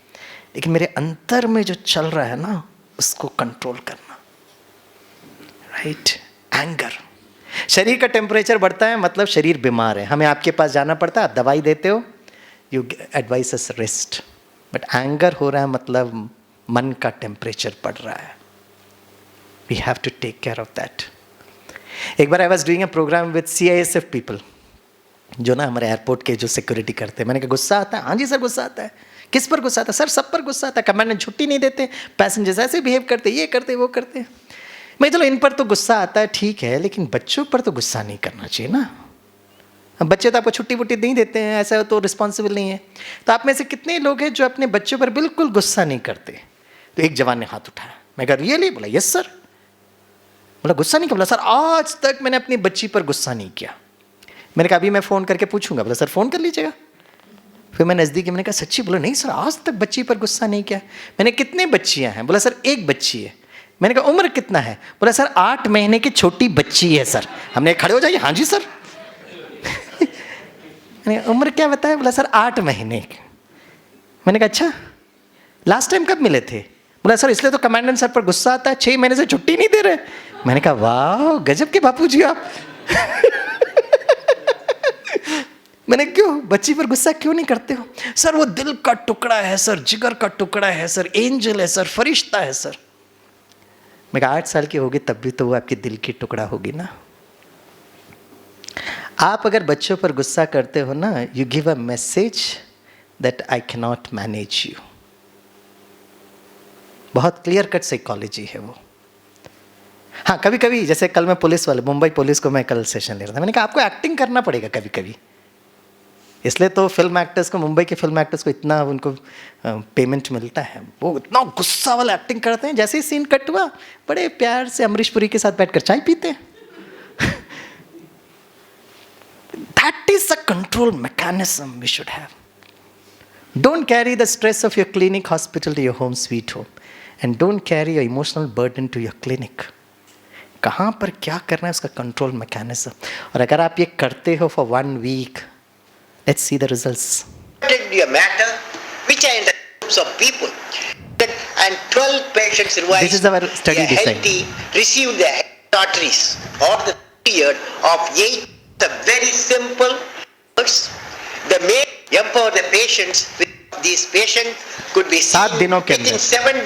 लेकिन मेरे अंतर में जो चल रहा है ना उसको कंट्रोल करना, राइट? एंगर, शरीर का टेम्परेचर बढ़ता है मतलब शरीर बीमार है, हमें आपके पास जाना पड़ता है, आप दवाई देते हो, you advice us rest. But anger हो रहा है मतलब मन का टेम्परेचर बढ़ रहा है, we have to take care of that. एक बार I was doing a programme with CISF people, जो ना हमारे एयरपोर्ट के जो सिक्योरिटी करते हैं। मैंने कहा गुस्सा आता है? हाँ जी सर गुस्सा आता है। किस पर गुस्सा आता है? सर सब पर गुस्सा आता है, कमांडेंट छुट्टी नहीं देते, पैसेंजर्स ऐसे बिहेव करते, ये करते वो करते। मैं चलो इन पर तो गुस्सा आता है ठीक है, लेकिन बच्चों पर तो गुस्सा नहीं करना चाहिए ना। अब बच्चे तो आपको छुट्टी वुट्टी नहीं देते हैं, ऐसा तो रिस्पॉन्सिबल नहीं है। तो आप में से कितने लोग हैं जो अपने बच्चों पर बिल्कुल गुस्सा नहीं करते? तो एक जवान ने हाथ उठाया, मैं कहा रियली? बोला यस सर। बोला गुस्सा नहीं किया? बोला सर आज तक मैंने अपनी बच्ची पर गुस्सा नहीं किया। मैंने कहा अभी मैं फ़ोन करके पूछूंगा। बोला सर फ़ोन कर लीजिएगा। फिर मैं नज़दीक, मैंने कहा सच्ची? बोला नहीं सर आज तक बच्ची पर गुस्सा नहीं किया। मैंने कितने बच्चियां हैं? बोला सर एक बच्ची है। मैंने कहा उम्र कितना है? बोला सर 8 महीने की छोटी बच्ची है सर। हमने खड़े हो जाइए, हाँ जी सर। मैंने उम्र क्या बताया? बोला सर 8 महीने। मैंने कहा अच्छा लास्ट टाइम कब मिले थे? बोला सर इसलिए तो कमांडेंट सर पर गुस्सा आता है, 6 महीने से छुट्टी नहीं दे रहे। मैंने कहा वाह गजब के बापू जी आप। मैंने क्यों बच्ची पर गुस्सा क्यों नहीं करते हो? सर वो दिल का टुकड़ा है सर, जिगर का टुकड़ा है सर, एंजल है सर, फरिश्ता है सर। मैं कहा 8 साल की होगी तब भी तो वो आपके दिल की टुकड़ा होगी ना। आप अगर बच्चों पर गुस्सा करते हो ना, you give a message that I can not manage you. बहुत क्लियर कट साइकोलॉजी है वो। हाँ, कभी कभी जैसे कल मैं पुलिस वाले, मुंबई पुलिस को मैं कल सेशन ले रहा था, मैंने कहा आपको एक्टिंग करना पड़ेगा कभी कभी। इसलिए तो फिल्म एक्टर्स को, मुंबई के फिल्म एक्टर्स को इतना उनको पेमेंट मिलता है, वो इतना गुस्सा वाला एक्टिंग करते हैं। जैसे ही सीन कट हुआ, बड़े प्यार से अमरीश पुरी के साथ बैठकर चाय पीते हैं। That is a control mechanism we should have. Don't carry the stress of your clinic hospital to your home sweet home. And don't carry your emotional burden to your clinic. कहाँ पर क्या करना है उसका कंट्रोल मैकेनिज्म। और अगर आप ये करते हो for 1 week, let's see the results. Your matter, which are in the groups of people, and 12 patients revised. This is our study design. Healthy, received the arteries or the period of 8. The very simple words. The may empower the patients. These patients could be 7 दिनों के within अंदर 7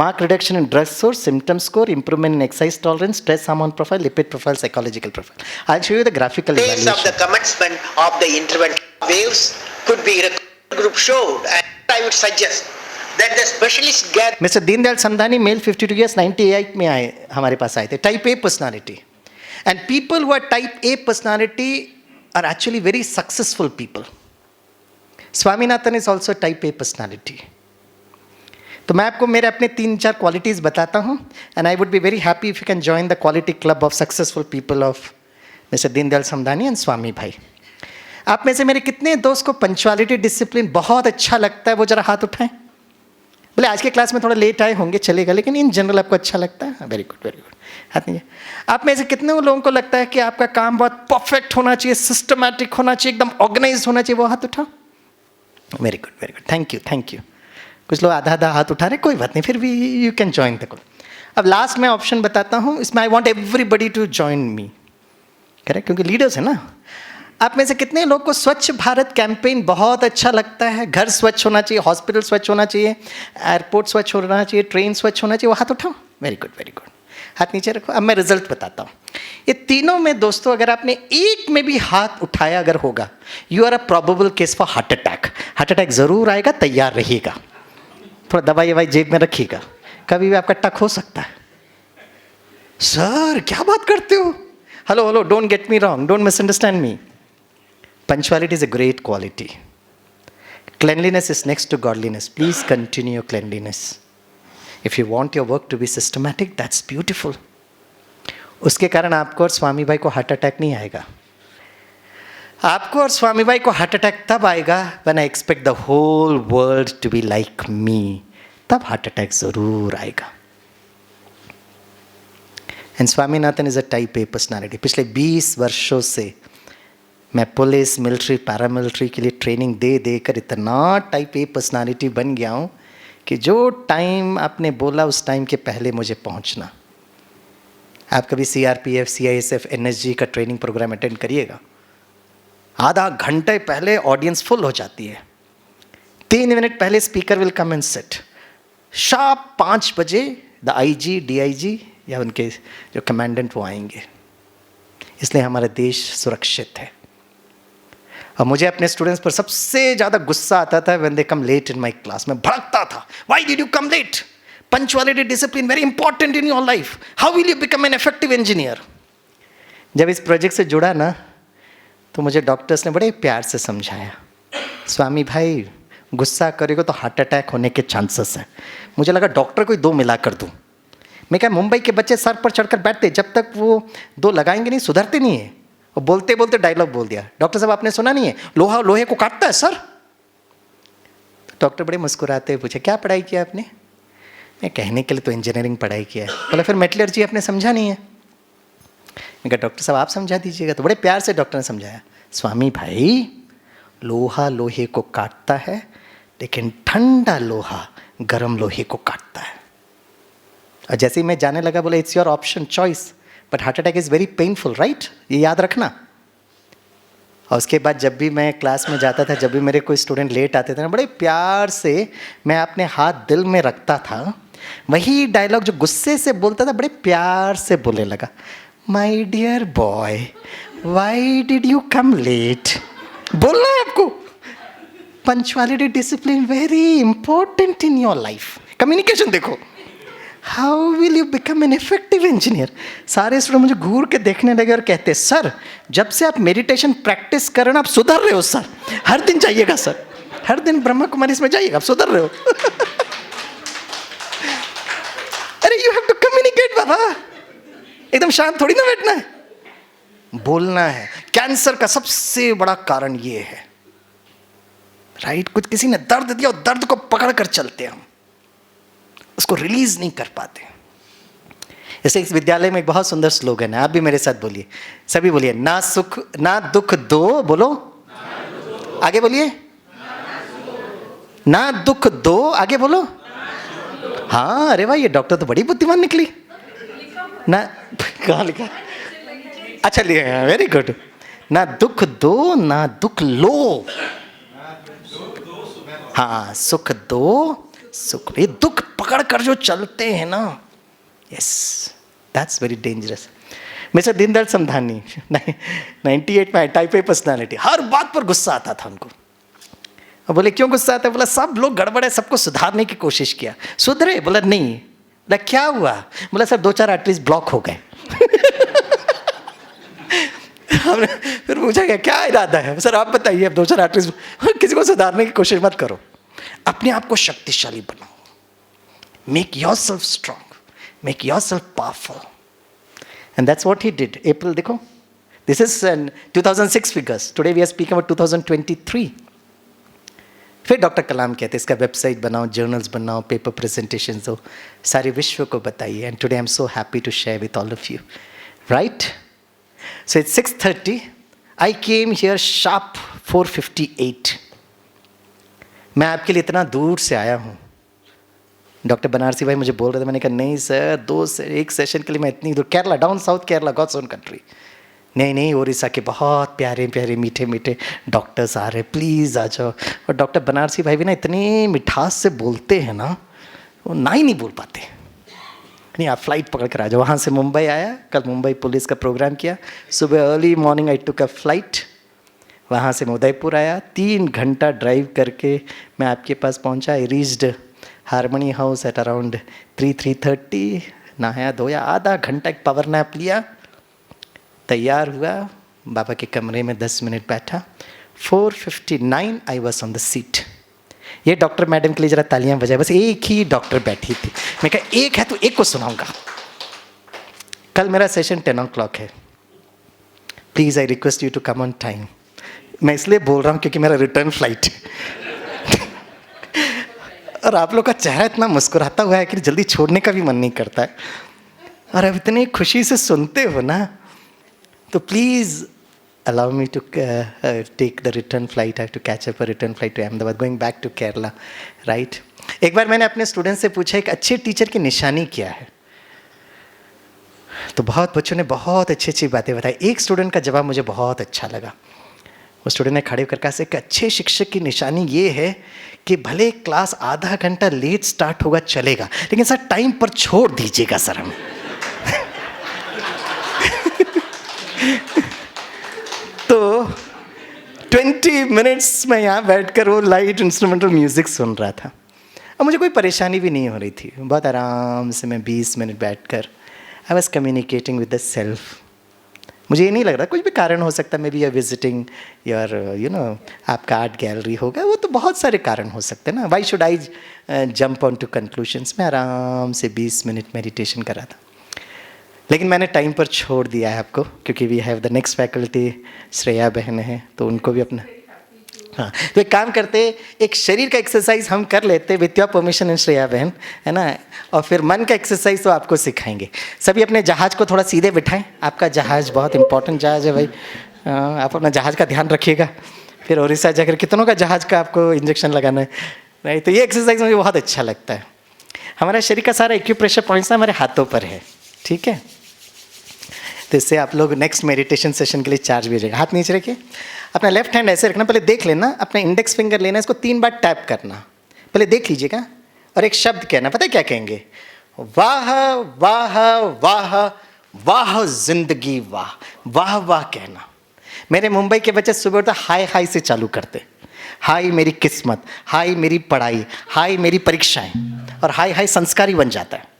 mark reduction in drug source, symptom score, improvement in exercise tolerance, stress hormone profile, lipid profile, psychological profile. I'll show you the graphical days of the evaluation. commencement of the intervention waves could be group showed, and I would suggest that the specialist get mister Dindayal Samdani, male 52 years, 98 में आए, हमारे पास आए थे, type A personality. And people who are type A personality are actually very successful people. Swaminathan is also type A personality. तो मैं आपको मेरे अपने 3-4 क्वालिटीज़ बताता हूँ, and I would be very happy if you can join the quality club of successful people of mister Dindayal Samdani and Swami भाई। आप में से मेरे कितने दोस्त को पंक्चुअलिटी डिसिप्लिन बहुत अच्छा लगता है? वो जरा हाथ उठाएं। बोले आज के क्लास में थोड़ा लेट आए होंगे, चलेगा, लेकिन इन जनरल आपको अच्छा लगता है? Very good, very good. हाथ नहीं। आप में से कितने लोगों को लगता है कि आपका काम बहुत परफेक्ट होना चाहिए, सिस्टमैटिक होना चाहिए, एकदम ऑर्गेनाइज होना चाहिए? वो हाथ उठाओ। Very good, very good, thank you, thank you. कुछ लोग आधा आधा हाथ उठा रहे, कोई बात नहीं, फिर भी you can join the club. अब लास्ट में ऑप्शन बताता हूँ, इसमें I want everybody to join me, correct, क्योंकि लीडर्स है ना। आप में से कितने लोग को स्वच्छ भारत कैंपेन बहुत अच्छा लगता है? घर स्वच्छ होना चाहिए, हॉस्पिटल स्वच्छ होना चाहिए, एयरपोर्ट स्वच्छ होना चाहिए, ट्रेन स्वच्छ होना चाहिए? वो हाथ उठाओ। वेरी गुड, वेरी गुड, हाथ नीचे रखो। अब मैं रिजल्ट बताता हूँ। ये तीनों में दोस्तों, अगर आपने एक में भी हाथ उठाया अगर होगा, you are a probable case for heart attack. Heart attack ज़रूर आएगा, तैयार रहिएगा, थोड़ा दवाई ववाई जेब में रखिएगा, कभी भी आपका टक हो सकता है। सर क्या बात करते हो? Hello hello, don't get me wrong, don't misunderstand me. Punctuality is a great quality. Cleanliness is next to godliness. Please continue your cleanliness. If you want your work to be systematic, that's beautiful. उसके कारण आपको और स्वामी भाई को heart attack नहीं आएगा। आपको और स्वामी भाई को हार्ट अटैक तब आएगा when I expect the whole world to be like me. तब हार्ट अटैक जरूर आएगा। And Swaminathan is a type A personality. पिछले 20 वर्षों से मैं पुलिस, मिलिट्री, पैरामिलिट्री के लिए ट्रेनिंग दे देकर इतना टाइप ए पर्सनालिटी बन गया हूँ कि जो टाइम आपने बोला उस टाइम के पहले मुझे पहुँचना। आप कभी CRPF, CISF, NSG का ट्रेनिंग प्रोग्राम अटेंड करिएगा, आधा घंटे पहले ऑडियंस फुल हो जाती है, 3 मिनट पहले speaker will come and sit, sharp 5 बजे द IG, DIG या उनके जो कमांडेंट वो आएंगे। इसलिए हमारा देश सुरक्षित है। और मुझे अपने स्टूडेंट्स पर सबसे ज़्यादा गुस्सा आता था when they come late in my class. मैं भड़कता था, why did you come late? Punctuality, discipline very important in your life, how will you become an effective engineer? जब इस प्रोजेक्ट से जुड़ा ना, तो मुझे डॉक्टर्स ने बड़े प्यार से समझाया, स्वामी भाई गुस्सा करेगा तो हार्ट अटैक होने के चांसेस हैं। मुझे लगा डॉक्टर कोई 2 मिला कर दूँ। मैं क्या, मुंबई के बच्चे सर पर चढ़कर बैठते, जब तक वो 2 लगाएंगे नहीं सुधरते नहीं है। और बोलते बोलते डायलॉग बोल दिया, डॉक्टर साहब आपने सुना नहीं है, लोहा लोहे को काटता है सर। तो डॉक्टर बड़े मुस्कुराते पूछे, क्या पढ़ाई किया आपने? मैं कहने के लिए तो इंजीनियरिंग पढ़ाई किया है। बोला फिर मेटलर्जी आपने समझा नहीं है? मैं कहा डॉक्टर साहब आप समझा दीजिएगा। तो बड़े प्यार से डॉक्टर ने समझाया, स्वामी भाई लोहा लोहे को काटता है, लेकिन ठंडा लोहा गर्म लोहे को काटता है। और जैसे ही मैं जाने लगा, बोला it's your option choice, but heart attack is very painful, right? ये याद रखना। और उसके बाद जब भी मैं क्लास में जाता था, जब भी मेरे कोई स्टूडेंट लेट आते थे ना, बड़े प्यार से मैं अपने हाथ दिल में रखता था, वही डायलॉग जो गुस्से से बोलता था बड़े प्यार से बोलने लगा, my dear boy, why did you come late? बोलना है आपको. Punctuality, discipline very important in your life. Communication देखो. How will you become an effective engineer? सारे स्टूडेंट मुझे घूर के देखने लगे और कहते, सर जब से आप मेडिटेशन प्रैक्टिस कर रहे हो आप सुधर रहे हो सर. हर दिन जाइएगा सर, हर दिन ब्रह्मा कुमारी में जाइएगा, आप सुधर रहे हो. अरे यू हैव टू कम्युनिकेट बाबा. एकदम शांत थोड़ी ना बैठना है, बोलना है. कैंसर का सबसे बड़ा कारण ये है, राइट? कुछ किसी ने दर्द दिया और दर्द को पकड़ कर चलते हम, उसको रिलीज नहीं कर पाते. जैसे इस विद्यालय में एक बहुत सुंदर स्लोगन है, आप भी मेरे साथ बोलिए, सभी बोलिए, ना सुख ना दुख दो. बोलो, आगे बोलिए, ना दुख दो. आगे बोलो. हाँ, अरे भाई ये डॉक्टर तो बड़ी बुद्धिमान निकली ना. कहाँ लिखा? अच्छा लिखा है, वेरी गुड. ना दुख दो ना दुख लो. हाँ, सुख दो सुख. ये दुख पकड़ कर जो चलते हैं ना, यस, दैट्स वेरी डेंजरस. मेरे साथ दीनदयाल समधानी 98 में टाइप ए पर्सनालिटी, हर बात पर गुस्सा आता था उनको. और बोले क्यों गुस्सा आता है? बोला सब लोग गड़बड़ है, सबको सुधारने की कोशिश किया, सुधरे? बोला नहीं. बोला क्या हुआ? बोला सर 2-4 आर्टरीज ब्लॉक हो गए. हमने फिर पूछा क्या इरादा है? सर आप बताइए. अब 2-4 आर्टरीज, किसी को सुधारने की कोशिश मत करो, अपने आप को शक्तिशाली बनाओ. Make yourself strong, make yourself powerful. And that's what he did. April देखो, this is 2006 figures. Today we are speaking about 2023. फिर डॉक्टर कलाम कहते इसका वेबसाइट बनाओ, जर्नल्स बनाओ, पेपर प्रेजेंटेशन दो, सारे विश्व को बताइए. And today I am so happy to share with all of you, right? So it's 6:30. I came here sharp 4:58. मैं आपके लिए इतना दूर से आया हूँ. डॉक्टर बनारसी भाई मुझे बोल रहे थे, मैंने कहा नहीं सर, एक सेशन के लिए मैं इतनी दूर, Kerala, down south Kerala, God's own country. नहीं, उड़ीसा के बहुत प्यारे प्यारे मीठे मीठे डॉक्टर्स आ रहे, प्लीज़ आ जाओ. और डॉक्टर बनारसी भाई भी ना इतनी मिठास से बोलते हैं ना, वो ना ही नहीं बोल पाते. नहीं, आप फ्लाइट पकड़ कर आ जाओ. वहाँ से मुंबई आया, कल मुंबई पुलिस का प्रोग्राम किया. सुबह early morning I took a flight, वहाँ से मैं उदयपुर आया. 3 घंटा ड्राइव करके मैं आपके पास पहुँचा. I reached harmony house at around 3:30. नहाया धोया, आधा घंटा एक पावर नैप लिया, तैयार हुआ, बाबा के कमरे में 10 मिनट बैठा. 4:59 I was on the seat. ये डॉक्टर मैडम के लिए जरा तालियां बजाए. बस एक ही डॉक्टर बैठी थी. मैं कहा एक है तो एक को सुनाऊंगा. कल मेरा सेशन 10 o'clock है. Please I request you to come on time. मैं इसलिए बोल रहा हूँ क्योंकि मेरा रिटर्न फ्लाइट है. और आप लोग का चेहरा इतना मुस्कुराता हुआ है कि जल्दी छोड़ने का भी मन नहीं करता है. और अब इतनी खुशी से सुनते हो ना, तो please allow me to take the return flight. I have to catch up a return flight to Ahmedabad, going back to Kerala, right? एक बार मैंने अपने स्टूडेंट से पूछा एक अच्छे टीचर की निशानी क्या है, तो बहुत बच्चों ने बहुत अच्छी बातें बताई. एक स्टूडेंट का जवाब मुझे बहुत अच्छा लगा. वो स्टूडेंट ने खड़े होकर कहा कि अच्छे शिक्षक की निशानी ये है कि भले क्लास आधा घंटा लेट स्टार्ट होगा चलेगा, लेकिन सर टाइम पर छोड़ दीजिएगा सर हम. तो 20 मिनट्स में यहाँ बैठकर वो लाइट इंस्ट्रूमेंटल म्यूज़िक सुन रहा था और मुझे कोई परेशानी भी नहीं हो रही थी. बहुत आराम से मैं 20 मिनट बैठकर I was communicating with the self. मुझे ये नहीं लग रहा कोई भी कारण हो सकता, maybe you're visiting your आपका आर्ट गैलरी होगा, वो तो बहुत सारे कारण हो सकते हैं ना. Why should I jump on to conclusions. मैं आराम से 20 मिनट मेडिटेशन कर रहा था, लेकिन मैंने टाइम पर छोड़ दिया है आपको, क्योंकि we have the next faculty Shreya बहन है, तो उनको भी अपना हाँ. तो एक काम करते, एक शरीर का एक्सरसाइज हम कर लेते विथ योर परमिशन इन श्रेया बहन, है ना, और फिर मन का एक्सरसाइज तो आपको सिखाएंगे. सभी अपने जहाज़ को थोड़ा सीधे बिठाएं. आपका जहाज़ बहुत इंपॉर्टेंट जहाज़ है भाई, आप अपना जहाज़ का ध्यान रखिएगा. फिर उड़ीसा जाकर कितनों का जहाज़ का आपको इंजेक्शन लगाना है, राइट. तो ये एक्सरसाइज मुझे बहुत अच्छा लगता है. हमारा शरीर का सारा एक्यूप्रेशर पॉइंट्स हमारे हाथों पर है, ठीक है. तो इससे आप लोग नेक्स्ट मेडिटेशन सेशन के लिए चार्ज भी हो जाएगा. हाथ नीचे रखिए, अपना लेफ्ट हैंड ऐसे रखना, पहले देख लेना, अपना इंडेक्स फिंगर लेना, इसको 3 बार टैप करना, पहले देख लीजिएगा और एक शब्द कहना. पता है क्या कहेंगे? वाह वाह वाह वाह जिंदगी वाह. वाह वाह कहना. मेरे मुंबई के बच्चे सुबह उठते हाय हाय से चालू करते, हाय मेरी किस्मत, हाय मेरी पढ़ाई, हाय मेरी परीक्षाएं, और हाय हाय संस्कारी बन जाता है।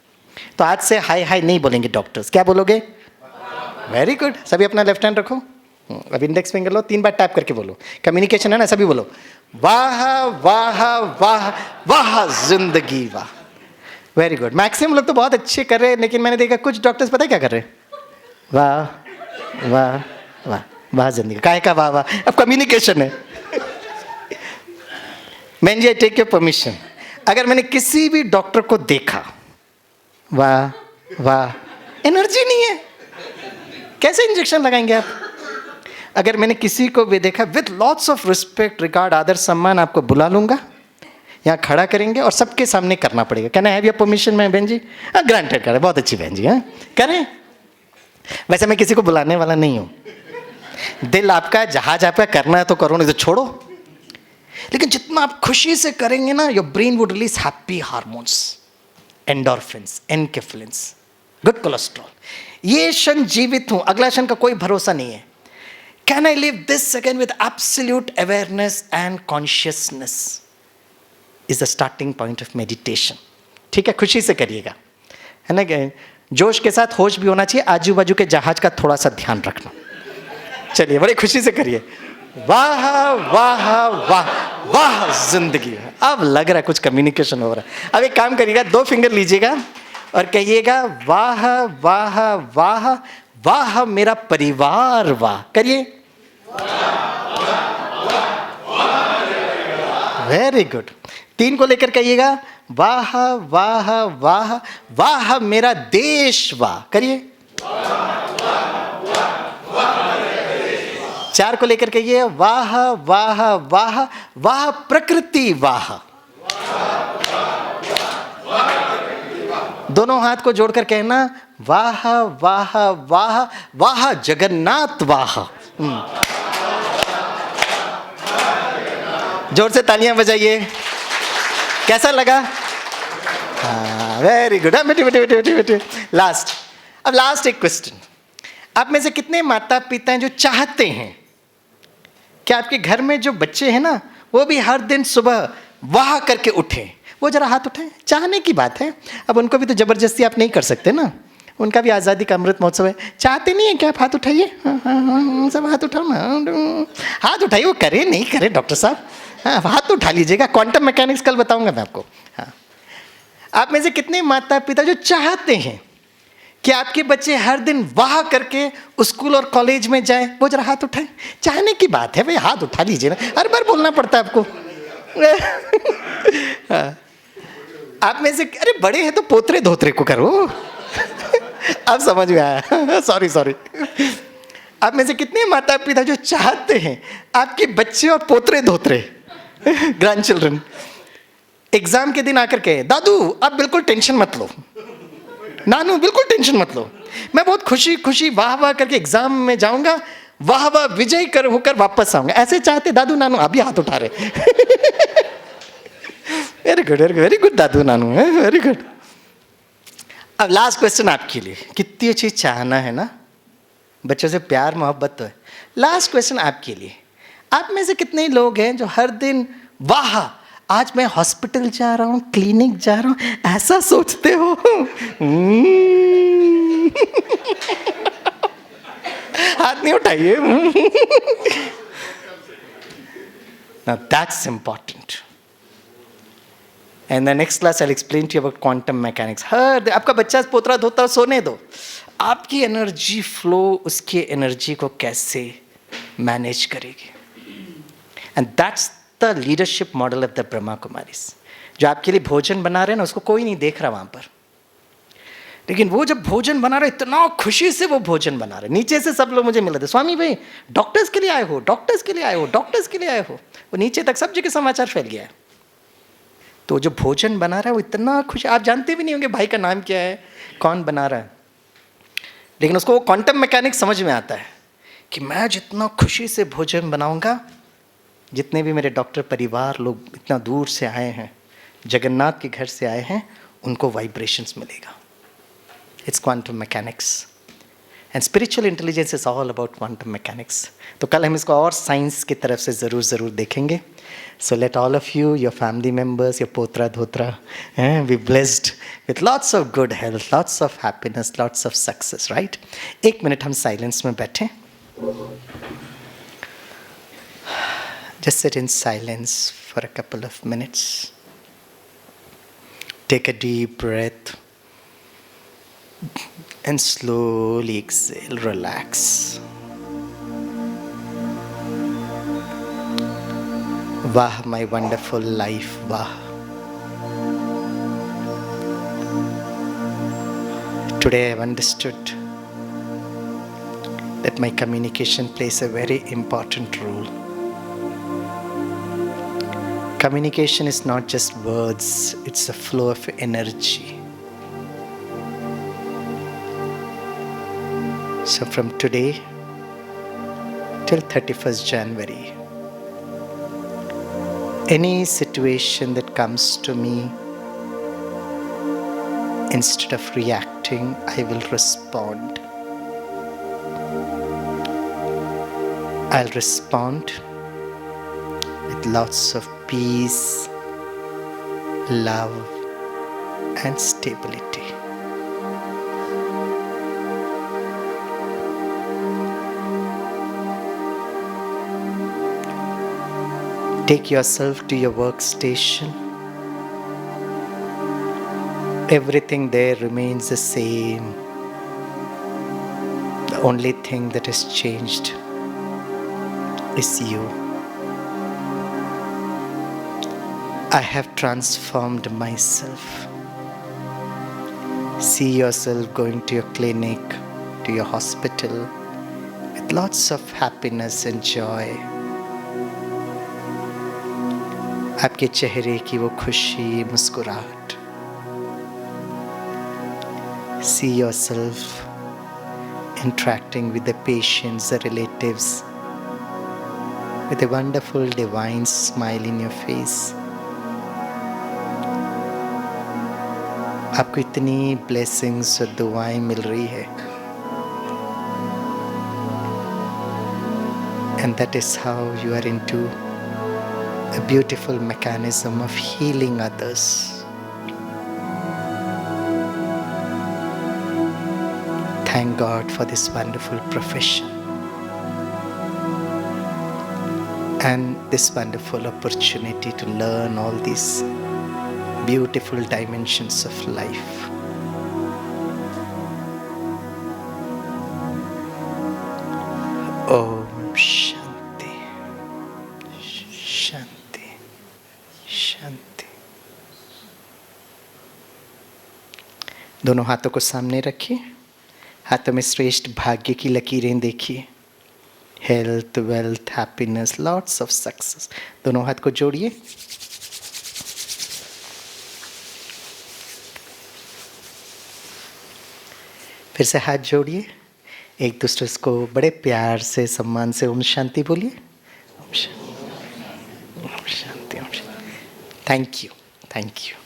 तो आज से हाय हाय नहीं बोलेंगे डॉक्टर्स, क्या बोलोगे? Very good. सभी अपना लेफ्ट हैंड रखो, अब इंडेक्स फिंगर लो, 3 बार टैप करके बोलो। कम्युनिकेशन है ना, सभी बोलो वाह वाह वाह वाह जिंदगी वाह। Very good. मैक्सिमम लोग तो बहुत अच्छे कर रहे हैं, लेकिन मैंने देखा कुछ डॉक्टर्स पता है क्या कर रहे हैं? वाह वाह वाह वाह जिंदगी। काहे का वाह वाह? अब कम्युनिकेशन है। मैं जी आई टेक योर परमिशन, अगर मैंने किसी भी डॉक्टर को देखा वाह वाह, एनर्जी नहीं है, कैसे इंजेक्शन लगाएंगे आप? अगर मैंने किसी को भी देखा with lots of respect, regard, आदर, सम्मान, आपको बुला लूंगा, यहाँ खड़ा करेंगे और सबके सामने करना पड़ेगा। Can I have your permission मैं बहन जी? हाँ ग्रांटेड करें, बहुत अच्छी बहन जी, हाँ करें। वैसे मैं किसी को बुलाने वाला नहीं हूँ, दिल आपका, जहाज आपका, करना है तो करो, नहीं तो छोड़ो। लेकिन जितना आप खुशी से करेंगे ना, your brain would release happy hormones, endorphins, enkephalins, good cholesterol. ये क्षण जीवित हूं, अगला क्षण का कोई भरोसा नहीं है। Can I live this second with absolute awareness and consciousness is the starting point of meditation. ठीक है, खुशी से करिएगा, है ना? जोश के साथ होश भी होना चाहिए, आजू बाजू के जहाज का थोड़ा सा ध्यान रखना। चलिए बड़ी खुशी से करिए वाह वाह वाह वाह जिंदगी। अब लग रहा है कुछ कम्युनिकेशन हो रहा है। अब एक काम करिएगा, 2 फिंगर लीजिएगा और कहिएगा वाह वाह वाह वाह मेरा परिवार वाह। करिए वेरी गुड। 3 को लेकर कहिएगा वाह वाह वाह वाह मेरा देश वाह। करिए 4 को लेकर कहिए वाह वाह वाह वाह प्रकृति वाह। दोनों हाथ को जोड़कर कहना वाह वाह वाह वाह जगन्नाथ वाह। जोर से तालियां बजाइए। कैसा लगा? Very good. बेटे बेटे बेटे बेटे लास्ट। अब लास्ट एक क्वेश्चन, आप में से कितने माता पिता हैं जो चाहते हैं कि आपके घर में जो बच्चे हैं ना, वो भी हर दिन सुबह वाह करके उठें? वो जरा हाथ उठाएं। चाहने की बात है, अब उनको भी तो जबरदस्ती आप नहीं कर सकते ना, उनका भी आज़ादी का अमृत महोत्सव है। चाहते नहीं है क्या आप? हाथ उठाइए। हाँ, सब हाथ उठाओ ना, हाथ उठाइए। वो करे नहीं करे डॉक्टर साहब, हाँ हाथ उठा लीजिएगा। क्वांटम मैकेनिक्स कल बताऊंगा मैं आपको। हाँ, आप में से कितने माता पिता जो चाहते हैं कि आपके बच्चे हर दिन वाह करके स्कूल और कॉलेज में जाएं? वो जरा हाथ उठाएं। चाहने की बात है भाई, हाथ उठा लीजिए ना, हर बार बोलना पड़ता है आपको। हाँ। आप में से, अरे बड़े हैं तो पोतरे धोतरे को करो। अब समझ में आया, सॉरी सॉरी। आप में से कितने माता पिता जो चाहते हैं आपके बच्चे और पोतरे धोतरे, ग्रैंड चिल्ड्रन, एग्जाम के दिन आकर के दादू आप बिल्कुल टेंशन मत लो, नानू बिल्कुल टेंशन मत लो, मैं बहुत खुशी खुशी वाह वाह करके एग्जाम में जाऊंगा, वाह वाह विजय कर होकर वापस आऊंगा। ऐसे चाहते दादू नानू? अभी हाथ उठा रहे। वेरी गुड वेरी गुड दादू नानू, वेरी गुड। अब लास्ट क्वेश्चन आपके लिए, कितनी अच्छी चाहना है ना, बच्चों से प्यार मोहब्बत तो है। लास्ट क्वेश्चन आपके लिए, आप में से कितने लोग हैं जो हर दिन वाह आज मैं हॉस्पिटल जा रहा हूं, क्लिनिक जा रहा हूं, ऐसा सोचते हो? हाथ नहीं उठाइए। Now that's important. And the next class I'll explain to you about quantum mechanics. हर आपका बच्चा पोतरा धोता सोने दो, आपकी एनर्जी फ्लो उसकी एनर्जी को कैसे मैनेज करेगी। And that's the leadership model of the Brahma Kumaris. जो आपके लिए भोजन बना रहे हैं ना, उसको कोई नहीं देख रहा वहाँ पर, लेकिन वो जब भोजन बना रहे इतना खुशी से वो भोजन बना रहे, नीचे से सब लोग मुझे मिले थे, स्वामी भाई डॉक्टर्स के लिए आए हो, डॉक्टर्स के लिए आए हो, डॉक्टर्स के लिए आए हो। वो नीचे तक सब जगह समाचार फैल गया है। तो जो भोजन बना रहा है वो इतना खुश, आप जानते भी नहीं होंगे भाई का नाम क्या है, कौन बना रहा है, लेकिन उसको वो क्वांटम मैकेनिक्स समझ में आता है कि मैं जितना खुशी से भोजन बनाऊंगा, जितने भी मेरे डॉक्टर परिवार लोग इतना दूर से आए हैं, जगन्नाथ के घर से आए हैं, उनको वाइब्रेशंस मिलेगा। It's quantum mechanics. And spiritual intelligence is all about quantum mechanics. तो कल हम इसको और साइंस की तरफ से ज़रूर देखेंगे. So let all of you, your family members, your potra dhotra, be blessed with lots of good health, lots of happiness, lots of success, right? 1 minute हम silence में बैठें. Just sit in silence for a couple of minutes. Take a deep breath and slowly exhale, relax. Wah, my wonderful life, wah. Today I've understood that my communication plays a very important role. Communication is not just words, it's a flow of energy. So from today till 31st January, any situation that comes to me, instead of reacting, I will respond. I'll respond with lots of peace, love, and stability. Take yourself to your workstation. Everything there remains the same. The only thing that has changed is you. I have transformed myself. See yourself going to your clinic, to your hospital, with lots of happiness and joy. आपके चेहरे की वो खुशी, मुस्कुराहट. See yourself interacting with the patients, the relatives, with a wonderful divine smile in your face. आपको इतनी blessings और दुआएं मिल रही है. And that is how you are into a beautiful mechanism of healing others. Thank God for this wonderful profession and this wonderful opportunity to learn all these beautiful dimensions of life. Om Shanti. Shanti. शांति. दोनों हाथों को सामने रखिए. हाथों में श्रेष्ठ भाग्य की लकीरें देखिए. Health, wealth, happiness, lots of success. दोनों हाथ को जोड़िए. फिर से हाथ जोड़िए. एक दूसरे को बड़े प्यार से, सम्मान से ओम शांति बोलिए. ओम शांति. Om Shanti. Thank you. Thank you.